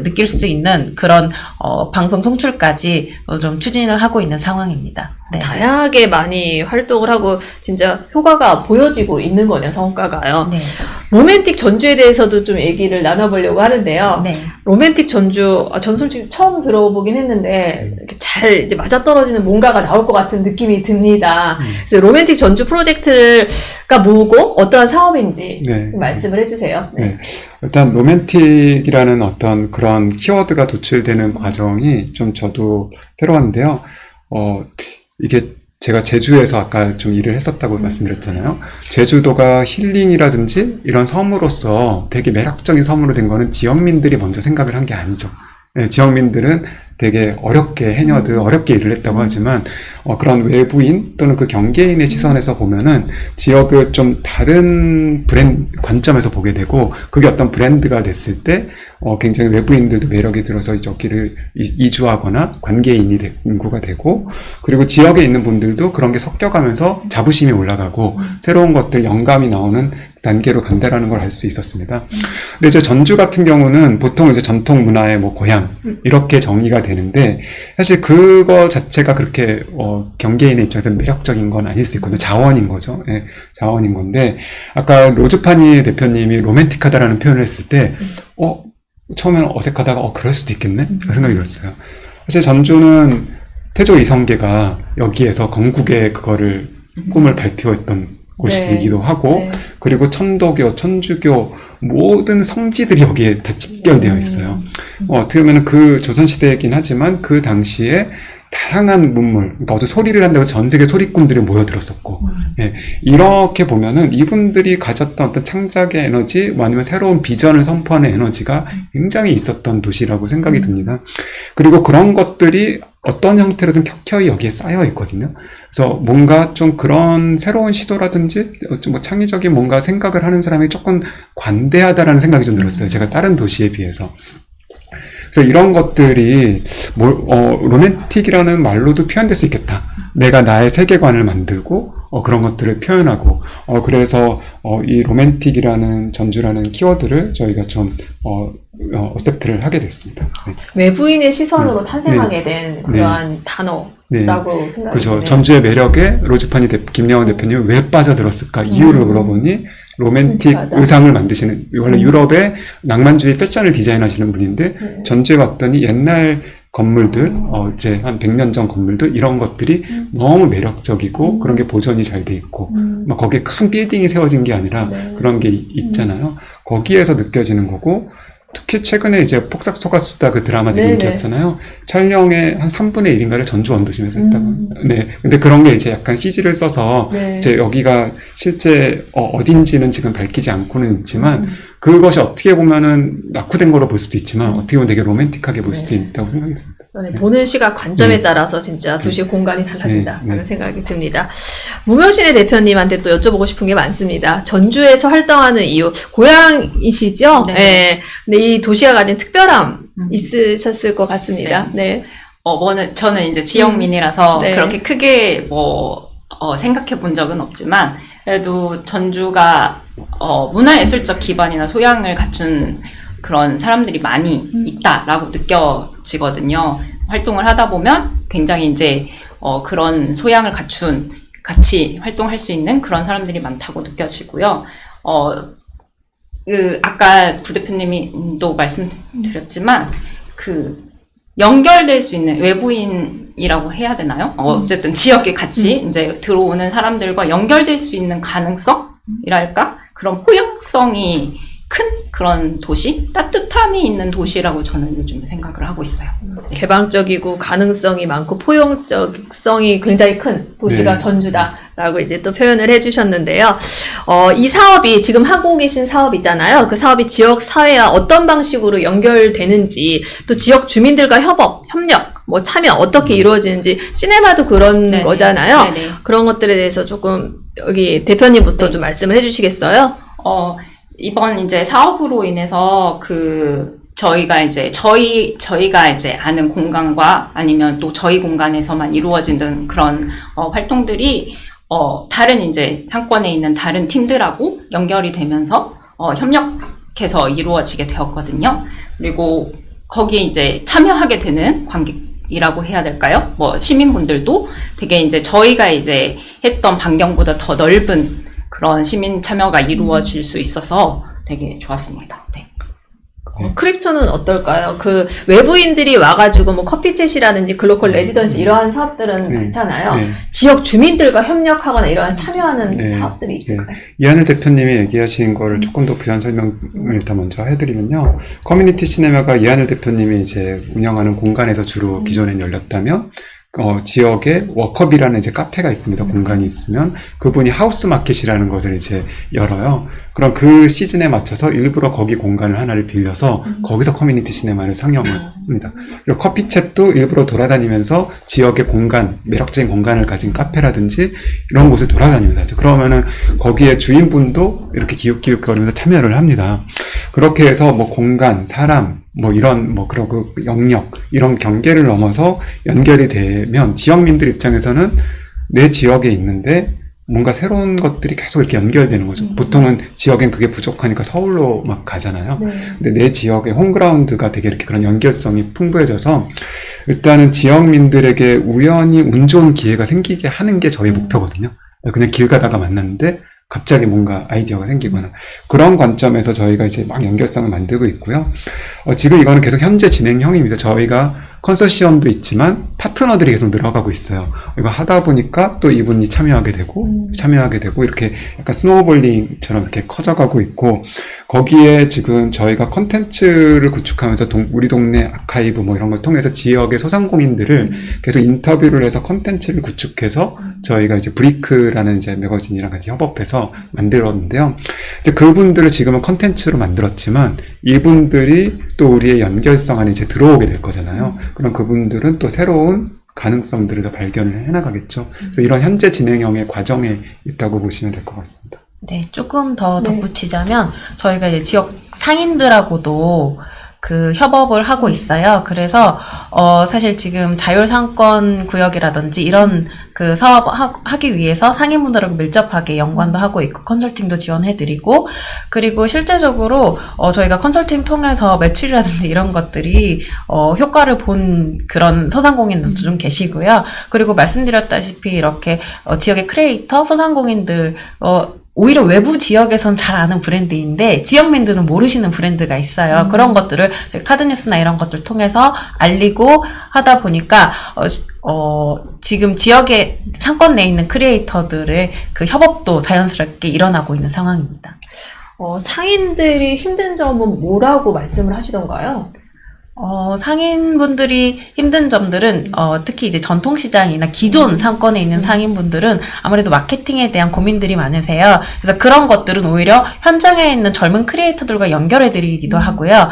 느낄 수 있는 그런 방송 송출까지 좀 추진을 하고 있는 상황입니다. 네. 다양하게 많이 활동을 하고 진짜 효과가 보여지고 있는 거네요, 성과가요. 네. 로맨틱 전주에 대해서도 좀 얘기를 나눠보려고 하는데요. 네. 로맨틱 전주, 전 솔직히 처음 들어보긴 했는데, 이렇게 잘 이제 맞아떨어지는 뭔가가 나올 것 같은 느낌이 듭니다. 그래서 로맨틱 전주 프로젝트가 뭐고, 어떠한 사업인지 네. 말씀을 해주세요. 네. 네. 일단 로맨틱이라는 어떤 그런 키워드가 도출되는 과정이 좀 저도 새로웠는데요. 이게 제가 제주에서 아까 좀 일을 했었다고 말씀드렸잖아요. 제주도가 힐링이라든지 이런 섬으로서 되게 매력적인 섬으로 된 거는 지역민들이 먼저 생각을 한 게 아니죠. 네, 지역민들은 되게 어렵게 해녀들 어렵게 일을 했다고 하지만 그런 외부인 또는 그 경계인의 시선에서 보면은 지역을 좀 다른 관점에서 보게 되고 그게 어떤 브랜드가 됐을 때 굉장히 외부인들도 매력이 들어서 여기를 이주하거나 관계인이 인구가 되고 그리고 지역에 있는 분들도 그런 게 섞여가면서 자부심이 올라가고 새로운 것들 영감이 나오는 단계로 간다라는 걸 알 수 있었습니다. 근데 이제 전주 같은 경우는 보통 이제 전통 문화의 고향 이렇게 정의가 되는데 사실 그거 자체가 그렇게 경계인의 입장에서 매력적인 건 아닐 수 있거든요. 자원인 거죠. 예, 자원인 건데 아까 로즈파니 대표님이 로맨틱하다라는 표현을 했을 때 처음에는 어색하다가 그럴 수도 있겠네? 그런 생각이 들었어요. 사실 전주는 태조 이성계가 여기에서 건국의 그거를 꿈을 발표했던 곳이기도 하고 그리고 천도교, 천주교 모든 성지들이 여기에 다 집결되어 있어요. 어떻게 보면 그 조선시대이긴 하지만 그 당시에 다양한 문물, 그러니까 어떤 소리를 한다고 해서 전 세계 소리꾼들이 모여들었었고, 예, 이렇게 보면은 이분들이 가졌던 어떤 창작의 에너지, 아니면 새로운 비전을 선포하는 에너지가 굉장히 있었던 도시라고 생각이 듭니다. 그리고 그런 것들이 어떤 형태로든 켜켜이 여기에 쌓여 있거든요. 그래서 뭔가 좀 그런 새로운 시도라든지, 창의적인 뭔가 생각을 하는 사람이 조금 관대하다라는 생각이 좀 들었어요. 제가 다른 도시에 비해서. 그래서 이런 것들이 로맨틱이라는 말로도 표현될 수 있겠다. 내가 나의 세계관을 만들고 그런 것들을 표현하고, 그래서, 이 로맨틱이라는 전주라는 키워드를 저희가 좀, 어셉트를 하게 됐습니다. 네. 외부인의 시선으로 탄생하게 된 그러한 단어라고 네. 생각이 그죠. 드네요. 전주의 매력에 김영원 대표님 왜 빠져들었을까? 이유를 물어보니 로맨틱 로맨틱하다. 의상을 만드시는, 원래 유럽의 낭만주의 패션을 디자인하시는 분인데, 전주에 왔더니 옛날 건물들, 이제 한 100년 전 건물들, 이런 것들이 너무 매력적이고, 그런 게 보존이 잘 돼 있고, 막 거기에 큰 빌딩이 세워진 게 아니라 네. 그런 게 있잖아요. 거기에서 느껴지는 거고, 특히 최근에 이제 폭삭 속았수다 그 드라마 되게 네네. 인기였잖아요. 촬영의 한 3분의 1인가를 전주 원도심에서 했다고. 네. 근데 그런 게 이제 약간 CG를 써서 네. 이제 여기가 실제 어딘지는 지금 밝히지 않고는 있지만 그것이 어떻게 보면은 낙후된 거로 볼 수도 있지만 어떻게 보면 되게 로맨틱하게 볼 수도 네. 있다고 생각이 듭니다. 보는 시각 관점에 네. 따라서 진짜 도시의 공간이 달라진다라는 네. 생각이 듭니다. 무명신의 대표님한테 또 여쭤보고 싶은 게 많습니다. 전주에서 활동하는 이유, 고향이시죠? 네. 네. 근데 이 도시가 가진 특별함 있으셨을 것 같습니다. 네. 저는 이제 지역민이라서 네. 그렇게 크게 생각해 본 적은 없지만, 그래도 전주가, 문화예술적 기반이나 소양을 갖춘 그런 사람들이 많이 있다라고 느껴지거든요. 활동을 하다 보면 굉장히 이제, 그런 소양을 갖춘, 같이 활동할 수 있는 그런 사람들이 많다고 느껴지고요. 아까 부대표님도 말씀드렸지만, 연결될 수 있는 외부인이라고 해야 되나요? 어쨌든 지역에 같이 이제 들어오는 사람들과 연결될 수 있는 가능성이랄까? 그런 포용성이 큰 그런 도시? 따뜻함이 있는 도시라고 저는 요즘 생각을 하고 있어요. 개방적이고 가능성이 많고 포용적성이 굉장히 큰 도시가 네. 전주다라고 이제 또 표현을 해주셨는데요. 이 사업이 지금 하고 계신 사업이잖아요. 그 사업이 지역 사회와 어떤 방식으로 연결되는지, 또 지역 주민들과 협력, 참여 어떻게 이루어지는지, 시네마도 그런 네네. 거잖아요. 네네. 그런 것들에 대해서 조금 여기 대표님부터 좀 말씀을 해주시겠어요? 이번 이제 사업으로 인해서 저희가 이제 아는 공간과 아니면 또 저희 공간에서만 이루어지는 그런 활동들이 다른 이제 상권에 있는 다른 팀들하고 연결이 되면서 협력해서 이루어지게 되었거든요. 그리고 거기에 이제 참여하게 되는 관객이라고 해야 될까요? 시민분들도 되게 이제 저희가 이제 했던 반경보다 더 넓은 그런 시민 참여가 이루어질 수 있어서 되게 좋았습니다. 네. 크립토는 어떨까요? 그 외부인들이 와가지고 커피챗이라든지 글로컬 레지던시 이러한 사업들은 네. 많잖아요. 네. 지역 주민들과 협력하거나 이러한 참여하는 네. 사업들이 있을까요? 이하늘 대표님이 얘기하신 거를 조금 더 부연 설명을 일단 먼저 해드리면요. 커뮤니티 시네마가 이하늘 대표님이 이제 운영하는 공간에서 주로 기존엔 열렸다면, 지역에 워컵이라는 이제 카페가 있습니다. 공간이 있으면 그분이 하우스 마켓이라는 것을 이제 열어요. 그럼 그 시즌에 맞춰서 일부러 거기 공간을 하나를 빌려서 거기서 커뮤니티 시네마를 상영을 합니다. 그리고 커피챗도 일부러 돌아다니면서 지역의 공간, 매력적인 공간을 가진 카페라든지 이런 곳을 돌아다니면서 하죠. 그러면은 거기에 주인분도 이렇게 기웃기웃거리면서 참여를 합니다. 그렇게 해서 공간, 사람, 그리고 영역, 이런 경계를 넘어서 연결이 되면 지역민들 입장에서는 내 지역에 있는데 뭔가 새로운 것들이 계속 이렇게 연결되는 거죠. 보통은 지역엔 그게 부족하니까 서울로 막 가잖아요. 네. 근데 내 지역의 홈그라운드가 되게 이렇게 그런 연결성이 풍부해져서 일단은 지역민들에게 우연히 운 좋은 기회가 생기게 하는 게 저희 목표거든요. 그냥 길 가다가 만났는데 갑자기 뭔가 아이디어가 생기거나 그런 관점에서 저희가 이제 막 연결성을 만들고 있고요. 지금 이거는 계속 현재 진행형입니다. 저희가 컨소시엄도 있지만 파트너들이 계속 늘어가고 있어요. 이거 하다 보니까 또 이분이 참여하게 되고 이렇게 약간 스노우볼링처럼 이렇게 커져가고 있고, 거기에 지금 저희가 컨텐츠를 구축하면서 우리 동네 아카이브 이런 걸 통해서 지역의 소상공인들을 계속 인터뷰를 해서 컨텐츠를 구축해서 저희가 이제 브리크라는 이제 매거진이랑 같이 협업해서 만들었는데요. 이제 그분들을 지금은 컨텐츠로 만들었지만 이분들이 또 우리의 연결성 안에 이제 들어오게 될 거잖아요. 그럼 그분들은 또 새로운 가능성들을 더 발견을 해나가겠죠. 그래서 이런 현재 진행형의 과정에 있다고 보시면 될 것 같습니다. 네, 조금 더 네. 덧붙이자면 저희가 이제 지역 상인들하고도 그 협업을 하고 있어요. 그래서 사실 지금 자율상권 구역이라든지 이런 그 사업 하기 위해서 상인분들하고 밀접하게 연관도 하고 있고 컨설팅도 지원해드리고, 그리고 실제적으로 저희가 컨설팅 통해서 매출이라든지 이런 것들이 효과를 본 그런 소상공인들도 좀 계시고요. 그리고 말씀드렸다시피 이렇게 지역의 크리에이터, 소상공인들 오히려 외부 지역에선 잘 아는 브랜드인데 지역민들은 모르시는 브랜드가 있어요. 그런 것들을 카드뉴스나 이런 것들 통해서 알리고 하다 보니까 지금 지역의 상권 내에 있는 크리에이터들의 그 협업도 자연스럽게 일어나고 있는 상황입니다. 상인들이 힘든 점은 뭐라고 말씀을 하시던가요? 상인분들이 힘든 점들은, 특히 이제 전통시장이나 기존 상권에 있는 상인분들은 아무래도 마케팅에 대한 고민들이 많으세요. 그래서 그런 것들은 오히려 현장에 있는 젊은 크리에이터들과 연결해드리기도 하고요.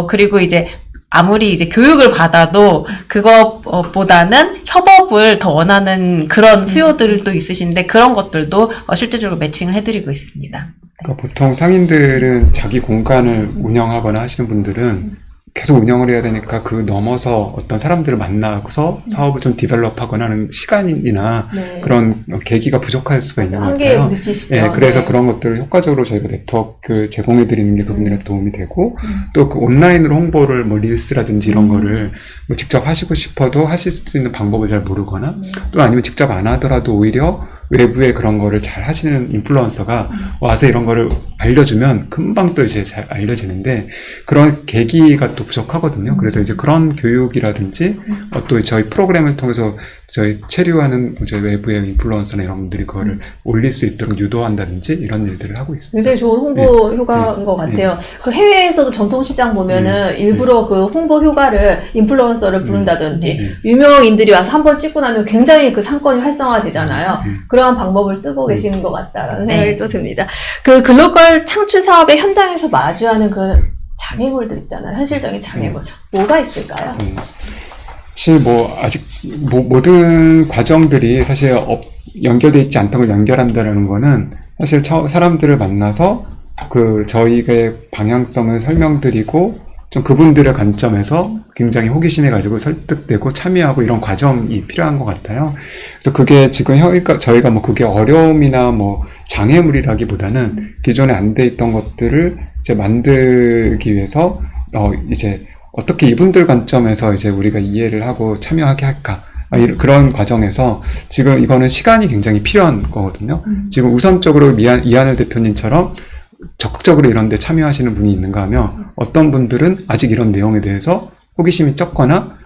그리고 이제 아무리 이제 교육을 받아도 그것보다는 협업을 더 원하는 그런 수요들도 있으신데 그런 것들도 실제적으로 매칭을 해드리고 있습니다. 그러니까 보통 상인들은 자기 공간을 운영하거나 하시는 분들은 계속 운영을 해야 되니까 그 넘어서 어떤 사람들을 만나서 사업을 좀 디벨롭하거나 하는 시간이나 네. 그런 계기가 부족할 수가 있는 것 한계에 같아요. 부딪히시죠. 네, 그래서 네. 그런 것들을 효과적으로 저희가 네트워크 제공해 드리는 게 그분들한테 도움이 되고, 또 그 온라인으로 홍보를 뭐 릴스라든지 이런 거를 뭐 직접 하시고 싶어도 하실 수 있는 방법을 잘 모르거나, 또 아니면 직접 안 하더라도 오히려 외부에 그런 거를 잘 하시는 인플루언서가 와서 이런 거를 알려주면 금방 또 이제 잘 알려지는데, 그런 계기가 또 부족하거든요. 그래서 이제 그런 교육이라든지 또 저희 프로그램을 통해서 저희 체류하는 저희 외부의 인플루언서나 이런 분들이 그거를 올릴 수 있도록 유도한다든지 이런 일들을 하고 있습니다. 굉장히 좋은 홍보 효과인 것 같아요. 그 해외에서도 전통시장 보면은 일부러 그 홍보 효과를 인플루언서를 부른다든지 유명인들이 와서 한번 찍고 나면 굉장히 그 상권이 활성화되잖아요. 그러한 방법을 쓰고 계시는 것 같다라는 생각이 또 듭니다. 그 글로벌 창출 사업의 현장에서 마주하는 그 장애물들 있잖아요. 현실적인 장애물. 뭐가 있을까요? 사실 아직 모든 과정들이 사실 연결되어 있지 않던 걸 연결한다는 거는 사실 사람들을 만나서 저희의 방향성을 설명드리고 좀 그분들의 관점에서 굉장히 호기심에 가지고 설득되고 참여하고 이런 과정이 필요한 것 같아요. 그래서 그게 지금 저희가 그게 어려움이나 장애물이라기보다는 기존에 안 돼 있던 것들을 이제 만들기 위해서 이제 어떻게 이분들 관점에서 이제 우리가 이해를 하고 참여하게 할까? 그런 과정에서 지금 이거는 시간이 굉장히 필요한 거거든요. 지금 우선적으로 이하늘 대표님처럼 적극적으로 이런 데 참여하시는 분이 있는가 하면 어떤 분들은 아직 이런 내용에 대해서 호기심이 적거나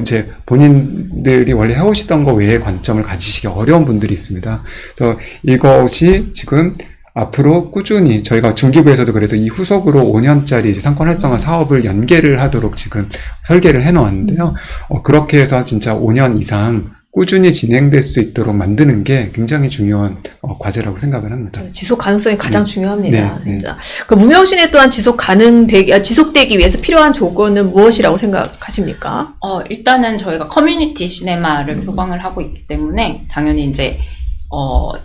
이제 본인들이 원래 해오시던 거 외의 관점을 가지시기 어려운 분들이 있습니다. 그래서 이것이 지금 앞으로 꾸준히 저희가 중기부에서도 그래서 이 후속으로 5년짜리 이제 상권 활성화 사업을 연계를 하도록 지금 설계를 해 놓았는데요. 그렇게 해서 진짜 5년 이상 꾸준히 진행될 수 있도록 만드는 게 굉장히 중요한 과제라고 생각을 합니다. 지속 가능성이 가장 중요합니다. 네, 진짜. 그 무명시내 또한 지속되기 위해서 필요한 조건은 무엇이라고 생각하십니까? 일단은 저희가 커뮤니티 시네마를 표방을 하고 있기 때문에 당연히 이제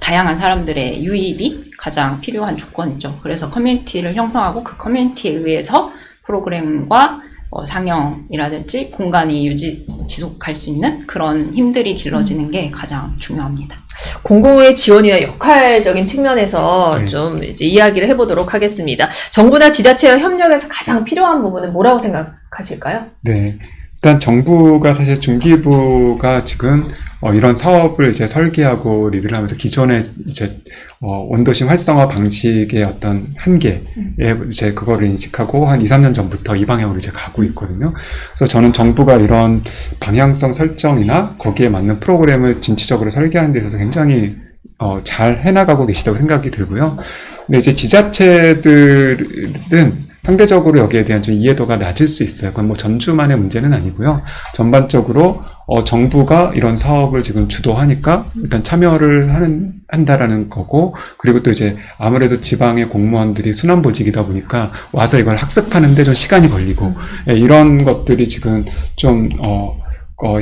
다양한 사람들의 유입이 가장 필요한 조건이죠. 그래서 커뮤니티를 형성하고 그 커뮤니티에 의해서 프로그램과 상영이라든지 공간이 지속할 수 있는 그런 힘들이 길러지는 게 가장 중요합니다. 공공의 지원이나 역할적인 측면에서 네. 좀 이제 이야기를 해보도록 하겠습니다. 정부나 지자체와 협력해서 가장 필요한 부분은 뭐라고 생각하실까요? 네. 일단 정부가 사실 중기부가 지금 이런 사업을 이제 설계하고 리드를 하면서 기존의 이제 원도심 활성화 방식의 어떤 한계에 이제 그거를 인식하고 한 2, 3년 전부터 이 방향으로 이제 가고 있거든요. 그래서 저는 정부가 이런 방향성 설정이나 거기에 맞는 프로그램을 진취적으로 설계하는 데 있어서 굉장히 잘 해나가고 계시다고 생각이 들고요. 근데 이제 지자체들은 상대적으로 여기에 대한 좀 이해도가 낮을 수 있어요. 그건 전주만의 문제는 아니고요. 전반적으로 정부가 이런 사업을 지금 주도하니까 일단 참여를 한다라는 거고, 그리고 또 이제 아무래도 지방의 공무원들이 순환보직이다 보니까 와서 이걸 학습하는데 좀 시간이 걸리고, 이런 것들이 지금 좀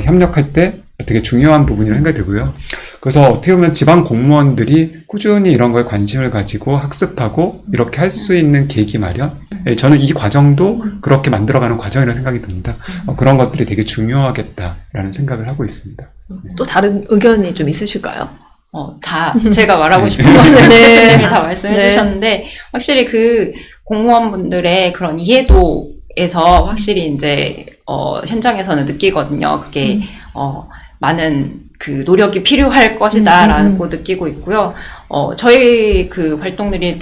협력할 때 되게 중요한 부분이라고 생각이 들고요. 그래서 어떻게 보면 지방 공무원들이 꾸준히 이런 거에 관심을 가지고 학습하고 이렇게 할 수 있는 계기 마련. 저는 이 과정도 그렇게 만들어가는 과정이라고 생각이 듭니다. 그런 것들이 되게 중요하겠다라는 생각을 하고 있습니다. 또 다른 의견이 좀 있으실까요? 다 제가 말하고 싶은 것을 네. 다 말씀해 네. 주셨는데, 확실히 그 공무원분들의 그런 이해도에서 확실히 이제, 현장에서는 느끼거든요. 그게, 많은 그 노력이 필요할 것이다라고 느끼고 있고요. 저희 그 활동들이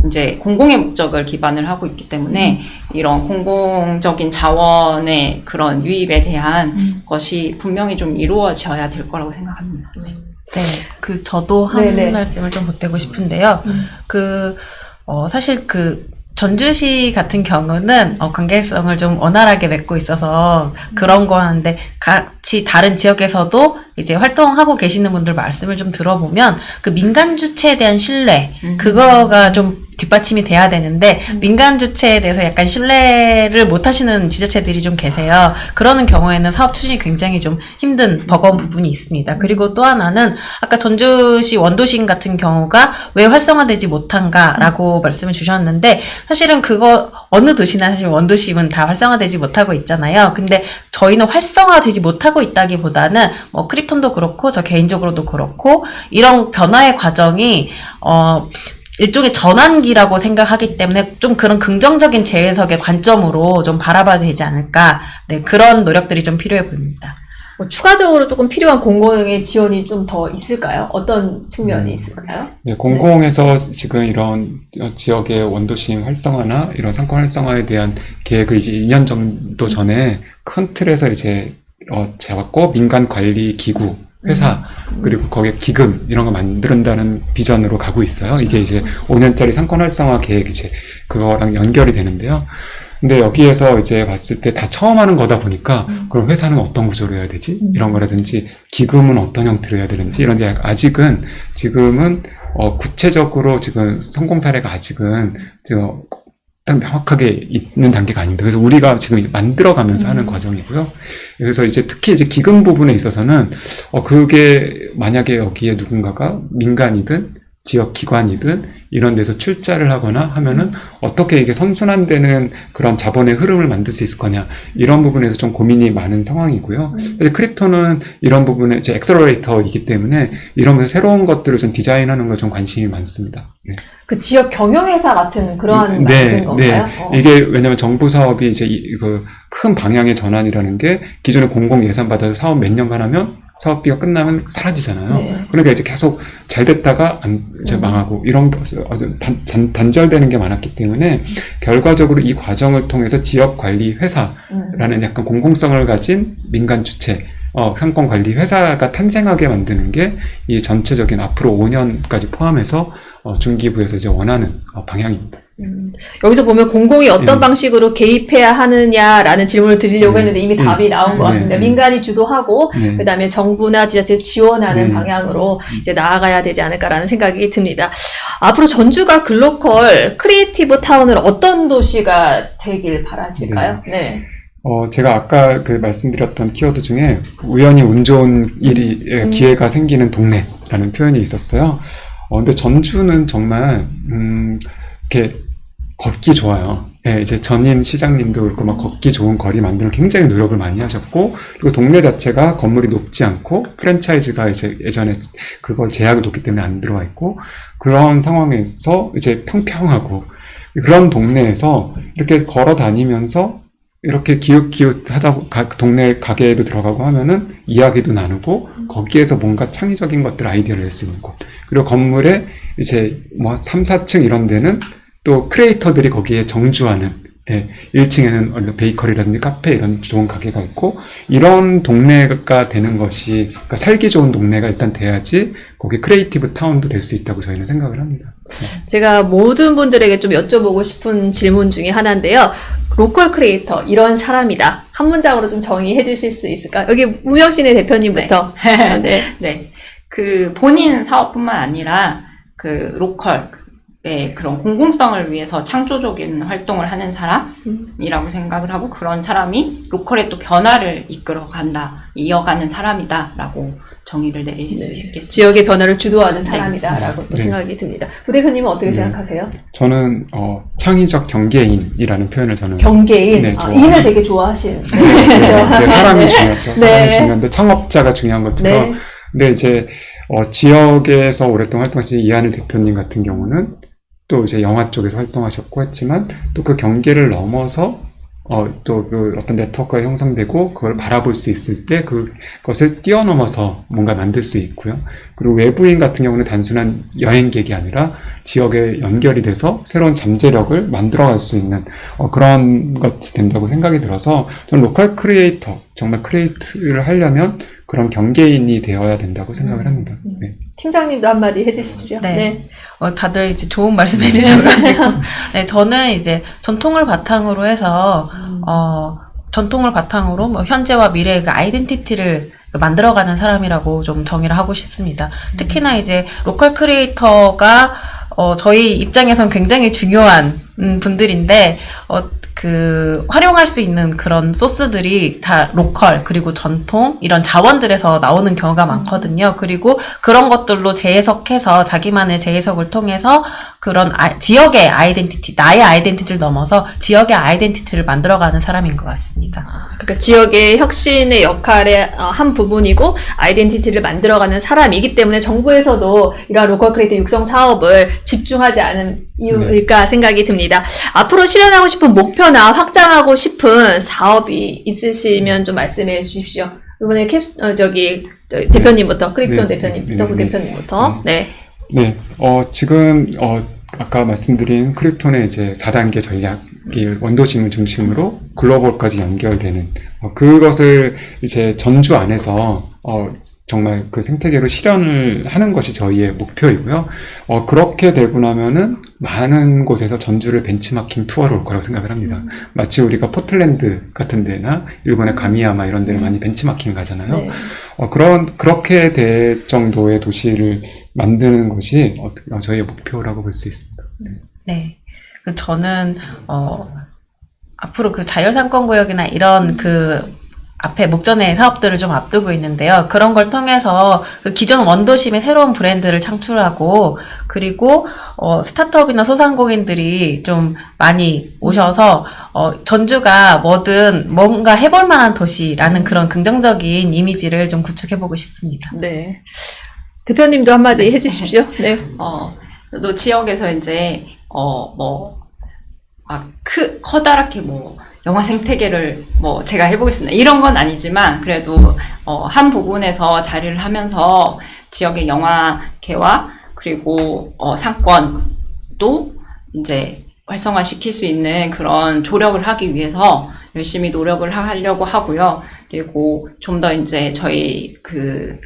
이제 공공의 목적을 기반을 하고 있기 때문에 이런 공공적인 자원의 그런 유입에 대한 것이 분명히 좀 이루어져야 될 거라고 생각합니다. 네. 네, 저도 한 네네. 말씀을 좀 보태고 싶은데요. 사실 전주시 같은 경우는 관계성을 좀 원활하게 맺고 있어서 그런 거 하는데, 같이 다른 지역에서도 이제 활동하고 계시는 분들 말씀을 좀 들어보면 그 민간 주체에 대한 신뢰, 그거가 좀 뒷받침이 돼야 되는데 민간 주체에 대해서 약간 신뢰를 못 하시는 지자체들이 좀 계세요. 그러는 경우에는 사업 추진이 굉장히 좀 힘든 버거운 부분이 있습니다. 그리고 또 하나는 아까 전주시 원도심 같은 경우가 왜 활성화되지 못한가라고 말씀을 주셨는데, 사실은 그거 어느 도시나 사실 원도심은 다 활성화되지 못하고 있잖아요. 근데 저희는 활성화되지 못하고 있다기보다는 크립톤도 그렇고 저 개인적으로도 그렇고 이런 변화의 과정이 일종의 전환기라고 생각하기 때문에 좀 그런 긍정적인 재해석의 관점으로 좀 바라봐야 되지 않을까. 네, 그런 노력들이 좀 필요해 보입니다. 추가적으로 조금 필요한 공공의 지원이 좀 더 있을까요? 어떤 측면이 있을까요? 네, 공공에서 지금 이런 지역의 원도심 활성화나 이런 상권 활성화에 대한 계획을 이제 2년 정도 전에 큰 틀에서 이제 잡았고, 민간 관리 기구, 회사, 그리고 거기에 기금, 이런 거 만든다는 비전으로 가고 있어요. 이게 이제 5년짜리 상권 활성화 계획, 이제 그거랑 연결이 되는데요. 근데 여기에서 이제 봤을 때 다 처음 하는 거다 보니까, 그럼 회사는 어떤 구조로 해야 되지? 이런 거라든지, 기금은 어떤 형태로 해야 되는지, 이런 게 아직은, 지금은, 구체적으로 지금 성공 사례가 아직은, 딱 명확하게 있는 단계가 아닙니다. 그래서 우리가 지금 만들어가면서 하는 과정이고요. 그래서 이제 특히 이제 기금 부분에 있어서는, 그게 만약에 여기에 누군가가 민간이든, 지역 기관이든 이런 데서 출자를 하거나 하면은 어떻게 이게 선순환되는 그런 자본의 흐름을 만들 수 있을 거냐, 이런 부분에서 좀 고민이 많은 상황이고요. 크립토는 이런 부분에 이제 엑셀러레이터이기 때문에 이런 새로운 것들을 좀 디자인하는 걸 좀 관심이 많습니다. 네. 그 지역 경영회사 같은 그러한 말인 건가요? 이게 왜냐면 정부 사업이 이제 큰 방향의 전환이라는 게, 기존에 공공 예산 받아서 사업 몇 년간 하면 사업비가 끝나면 사라지잖아요. 네. 그러니까 이제 계속 잘 됐다가 이제 망하고, 이런 게 단절되는 게 많았기 때문에 결과적으로 이 과정을 통해서 지역 관리 회사라는 약간 공공성을 가진 민간 주체, 상권 관리 회사가 탄생하게 만드는 게 이 전체적인 앞으로 5년까지 포함해서 중기부에서 이제 원하는 방향입니다. 여기서 보면 공공이 어떤 방식으로 개입해야 하느냐라는 질문을 드리려고 했는데 이미 답이 나온 것 같습니다. 민간이 주도하고 그다음에 정부나 지자체에서 지원하는 방향으로 이제 나아가야 되지 않을까라는 생각이 듭니다. 앞으로 전주가 글로컬 크리에이티브 타운을 어떤 도시가 되길 바라실까요? 네. 제가 아까 말씀드렸던 키워드 중에 우연히 운 좋은 기회가 생기는 동네라는 표현이 있었어요. 근데 전주는 정말, 이렇게 걷기 좋아요. 예, 이제 전임 시장님도 그렇고 막 걷기 좋은 거리 만드는 굉장히 노력을 많이 하셨고, 그리고 동네 자체가 건물이 높지 않고 프랜차이즈가 이제 예전에 그걸 제약을 뒀기 때문에 안 들어와 있고, 그런 상황에서 이제 평평하고, 그런 동네에서 이렇게 걸어 다니면서 이렇게 기웃기웃하다 동네 가게에도 들어가고 하면은 이야기도 나누고, 거기에서 뭔가 창의적인 것들 아이디어를 낼 수 있는 곳, 그리고 건물에 이제 3, 4층 이런 데는 또 크리에이터들이 거기에 정주하는, 1층에는 베이커리라든지 카페 이런 좋은 가게가 있고, 이런 동네가 되는 것이, 그러니까 살기 좋은 동네가 일단 돼야지 거기 크리에이티브 타운도 될 수 있다고 저희는 생각을 합니다. 제가 모든 분들에게 좀 여쭤보고 싶은 질문 중에 하나인데요. 로컬 크리에이터, 이런 사람이다. 한 문장으로 좀 정의해 주실 수 있을까요? 여기 무명신의 대표님부터. 네. 네. 본인 사업뿐만 아니라 로컬, 그런 공공성을 위해서 창조적인 활동을 하는 사람이라고 생각을 하고 그런 사람이 로컬의 또 변화를 이어가는 사람이다라고 정의를 내릴 수 있겠습니다. 지역의 변화를 주도하는 사람이다라고 또 생각이 듭니다. 부 대표님은 어떻게 생각하세요? 저는 창의적 경계인이라는 표현을 저는 경계인, 네, 인을 되게 좋아하시는. 네, 사람이 네. 중요하죠. 네. 사람이 중요한데 창업자가 중요한 것처럼. 네. 근데 이제 지역에서 오랫동안 활동하신 이한일 대표님 같은 경우는 또 이제 영화 쪽에서 활동하셨고 했지만 또 그 경계를 넘어서 또 그 어떤 네트워크가 형성되고 그걸 바라볼 수 있을 때 그것을 뛰어넘어서 뭔가 만들 수 있고요. 그리고 외부인 같은 경우는 단순한 여행객이 아니라 지역에 연결이 돼서 새로운 잠재력을 만들어갈 수 있는 그런 것이 된다고 생각이 들어서 저는 로컬 크리에이터, 정말 크리에이트를 하려면 그런 경계인이 되어야 된다고 생각을 합니다. 네. 팀장님도 한마디 해주시죠. 네. 다들 이제 좋은 말씀 해주셔가지고. 네, 저는 이제 전통을 바탕으로 해서, 뭐 현재와 미래의 그 아이덴티티를 만들어가는 사람이라고 좀 정의를 하고 싶습니다. 특히나 이제 로컬 크리에이터가, 저희 입장에선 굉장히 중요한 분들인데, 활용할 수 있는 그런 소스들이 다 로컬, 그리고 전통, 이런 자원들에서 나오는 경우가 많거든요. 그리고 그런 것들로 재해석해서 자기만의 재해석을 통해서 그런 지역의 아이덴티티, 나의 아이덴티티를 넘어서 지역의 아이덴티티를 만들어가는 사람인 것 같습니다. 그러니까 지역의 혁신의 역할의 한 부분이고 아이덴티티를 만들어가는 사람이기 때문에 정부에서도 이러한 로컬 크리에이터 육성 사업을 집중하지 않은 이유일까 생각이 듭니다. 앞으로 실현하고 싶은 목표나 확장하고 싶은 사업이 있으시면 좀 말씀해 주십시오. 이번에 대표님부터, 크립톤 대표님부터, 부 대표님부터. 네. 네. 지금, 아까 말씀드린 크립톤의 이제 4단계 전략이 원도심을 중심으로 글로벌까지 연결되는, 그것을 이제 전주 안에서, 정말 그 생태계로 실현을 하는 것이 저희의 목표이고요. 그렇게 되고 나면은 많은 곳에서 전주를 벤치마킹 투어로 올 거라고 생각을 합니다. 마치 우리가 포틀랜드 같은 데나 일본의 가미야마 이런 데를 많이 벤치마킹 가잖아요. 네. 그렇게 될 정도의 도시를 만드는 것이 저희의 목표라고 볼 수 있습니다. 네. 저는, 앞으로 그 자율상권구역이나 이런 앞에 목전의 사업들을 좀 앞두고 있는데요. 그런 걸 통해서 그 기존 원도심의 새로운 브랜드를 창출하고, 그리고, 스타트업이나 소상공인들이 좀 많이 오셔서, 전주가 뭐든 뭔가 해볼 만한 도시라는 그런 긍정적인 이미지를 좀 구축해보고 싶습니다. 네. 대표님도 한마디 해주십시오. 네. 또 지역에서 이제, 커다랗게 영화 생태계를 제가 해보겠습니다. 이런 건 아니지만 그래도 한 부분에서 자리를 하면서 지역의 영화계와 그리고 상권도 이제 활성화시킬 수 있는 그런 조력을 하기 위해서 열심히 노력을 하려고 하고요. 그리고 좀 더 이제 저희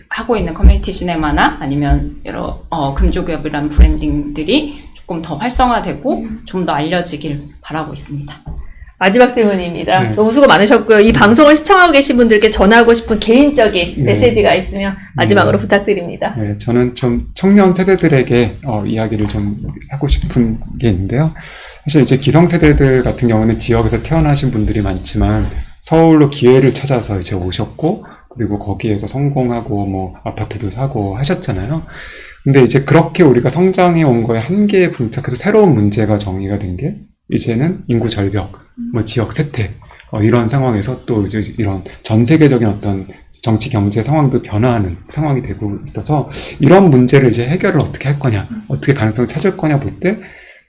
하고 있는 커뮤니티 시네마나 아니면 여러 금조기업이라는 브랜딩들이 조금 더 활성화되고 좀 더 알려지길 바라고 있습니다. 마지막 질문입니다. 네. 너무 수고 많으셨고요. 이 방송을 시청하고 계신 분들께 전하고 싶은 개인적인 메시지가 있으면 마지막으로 부탁드립니다. 네, 저는 좀 청년 세대들에게 이야기를 좀 하고 싶은 게 있는데요. 사실 이제 기성세대들 같은 경우는 지역에서 태어나신 분들이 많지만 서울로 기회를 찾아서 이제 오셨고 그리고 거기에서 성공하고 아파트도 사고 하셨잖아요. 근데 이제 그렇게 우리가 성장해 온 거에 한계에 봉착해서 새로운 문제가 정의가 된 게 이제는 인구 절벽, 지역 쇠퇴, 이런 상황에서 또 이제 이런 전 세계적인 어떤 정치 경제 상황도 변화하는 상황이 되고 있어서 이런 문제를 이제 해결을 어떻게 할 거냐, 어떻게 가능성을 찾을 거냐 볼 때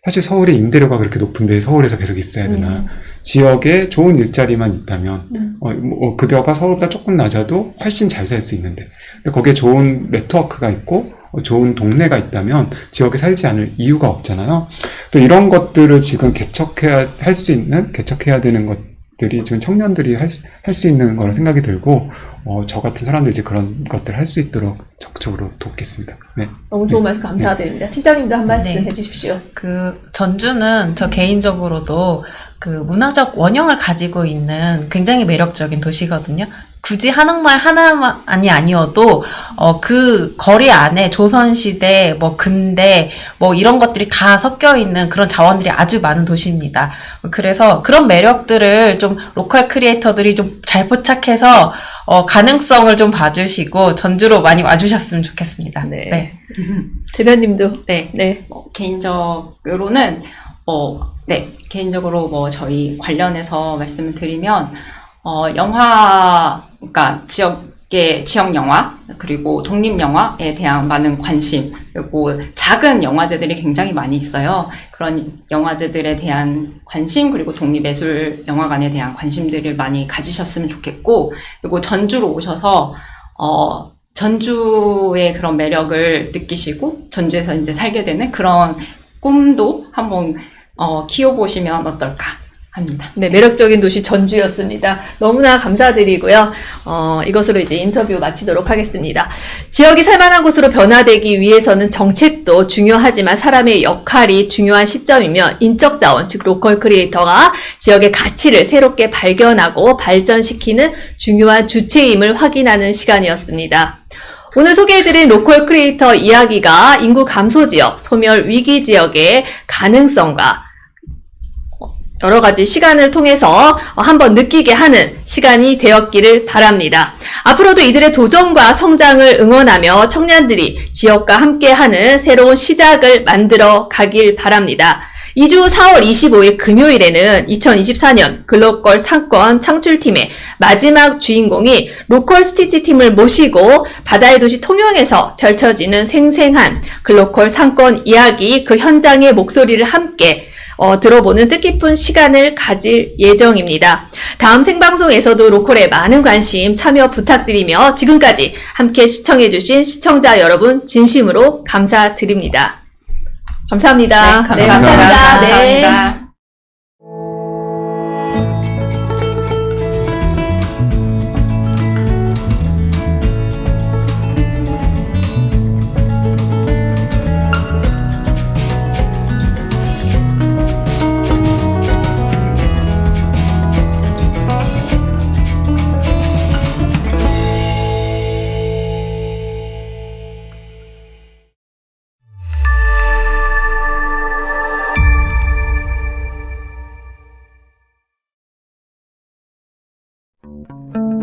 사실 서울의 임대료가 그렇게 높은데 서울에서 계속 있어야 되나, 지역에 좋은 일자리만 있다면 급여가 서울보다 조금 낮아도 훨씬 잘 살 수 있는데 근데 거기에 좋은 네트워크가 있고 좋은 동네가 있다면 지역에 살지 않을 이유가 없잖아요. 그래서 이런 것들을 지금 개척해야 되는 것들이 지금 청년들이 할 수 있는 거라 생각이 들고 저 같은 사람들이 이제 그런 것들을 할 수 있도록 적극적으로 돕겠습니다. 네. 너무 좋은 말씀 감사드립니다. 팀장님도 한 말씀 네. 해주십시오. 전주는 저 개인적으로도 문화적 원형을 가지고 있는 굉장히 매력적인 도시거든요. 굳이 한옥마을 하나만이 아니어도 그 거리 안에 조선시대, 뭐 근대, 뭐 이런 것들이 다 섞여 있는 그런 자원들이 아주 많은 도시입니다. 그래서 그런 매력들을 좀 로컬 크리에이터들이 좀 잘 포착해서 가능성을 좀 봐주시고 전주로 많이 와주셨으면 좋겠습니다. 네. 네. 대변님도. 네. 네. 개인적으로는 개인적으로 뭐 저희 관련해서 말씀을 드리면 영화, 그러니까 지역 영화, 그리고 독립 영화에 대한 많은 관심, 그리고 작은 영화제들이 굉장히 많이 있어요. 그런 영화제들에 대한 관심, 그리고 독립예술 영화관에 대한 관심들을 많이 가지셨으면 좋겠고, 그리고 전주로 오셔서 전주의 그런 매력을 느끼시고 전주에서 이제 살게 되는 그런 꿈도 한번 키워보시면 어떨까 합니다. 네, 매력적인 도시 전주였습니다. 너무나 감사드리고요. 이것으로 이제 인터뷰 마치도록 하겠습니다. 지역이 살만한 곳으로 변화되기 위해서는 정책도 중요하지만 사람의 역할이 중요한 시점이며 인적 자원, 즉 로컬 크리에이터가 지역의 가치를 새롭게 발견하고 발전시키는 중요한 주체임을 확인하는 시간이었습니다. 오늘 소개해드린 로컬 크리에이터 이야기가 인구 감소 지역, 소멸 위기 지역의 가능성과 여러 가지 시간을 통해서 한번 느끼게 하는 시간이 되었기를 바랍니다. 앞으로도 이들의 도전과 성장을 응원하며 청년들이 지역과 함께하는 새로운 시작을 만들어 가길 바랍니다. 2주 4월 25일 금요일에는 2024년 글로벌 상권 창출팀의 마지막 주인공이 로컬 스티치 팀을 모시고 바다의 도시 통영에서 펼쳐지는 생생한 글로컬 상권 이야기, 그 현장의 목소리를 함께 들어보는 뜻깊은 시간을 가질 예정입니다. 다음 생방송에서도 로컬에 많은 관심 참여 부탁드리며 지금까지 함께 시청해주신 시청자 여러분 진심으로 감사드립니다. 감사합니다. 네, 감사합니다. 네. 감사합니다.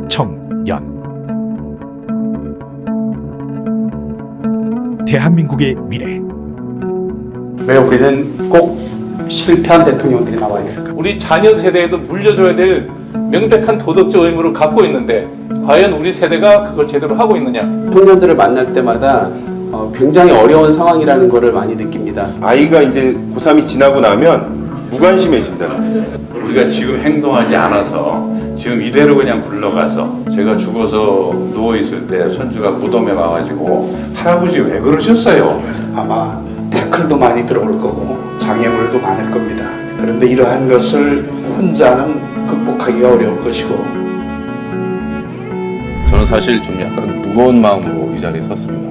청년 대한민국의 미래. 왜 우리는 꼭 실패한 대통령들이 나와야 될까? 우리 자녀 세대에도 물려줘야 될 명백한 도덕적 의무를 갖고 있는데 과연 우리 세대가 그걸 제대로 하고 있느냐? 청년들을 만날 때마다 굉장히 어려운 상황이라는 것을 많이 느낍니다. 아이가 이제 고3이 지나고 나면 무관심해진다는 거예요. 우리가 지금 행동하지 않아서 지금 이대로 그냥 굴러가서 제가 죽어서 누워있을 때 손주가 무덤에 와가지고 할아버지 왜 그러셨어요? 아마 태클도 많이 들어올 거고 장애물도 많을 겁니다. 그런데 이러한 것을 혼자는 극복하기가 어려울 것이고 저는 사실 좀 약간 무거운 마음으로 이 자리에 섰습니다.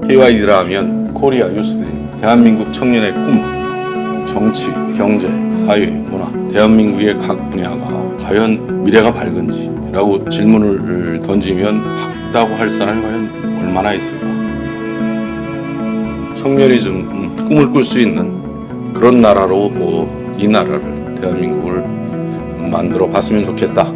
KYD라 하면 코리아 유스드림, 대한민국 청년의 꿈, 정치, 경제, 사회, 문화, 대한민국의 각 분야가 과연 미래가 밝은지 라고 질문을 던지면 밝다고 할 사람이 과연 얼마나 있을까. 청년이 좀 꿈을 꿀 수 있는 그런 나라로 이 나라를, 대한민국을 만들어 봤으면 좋겠다.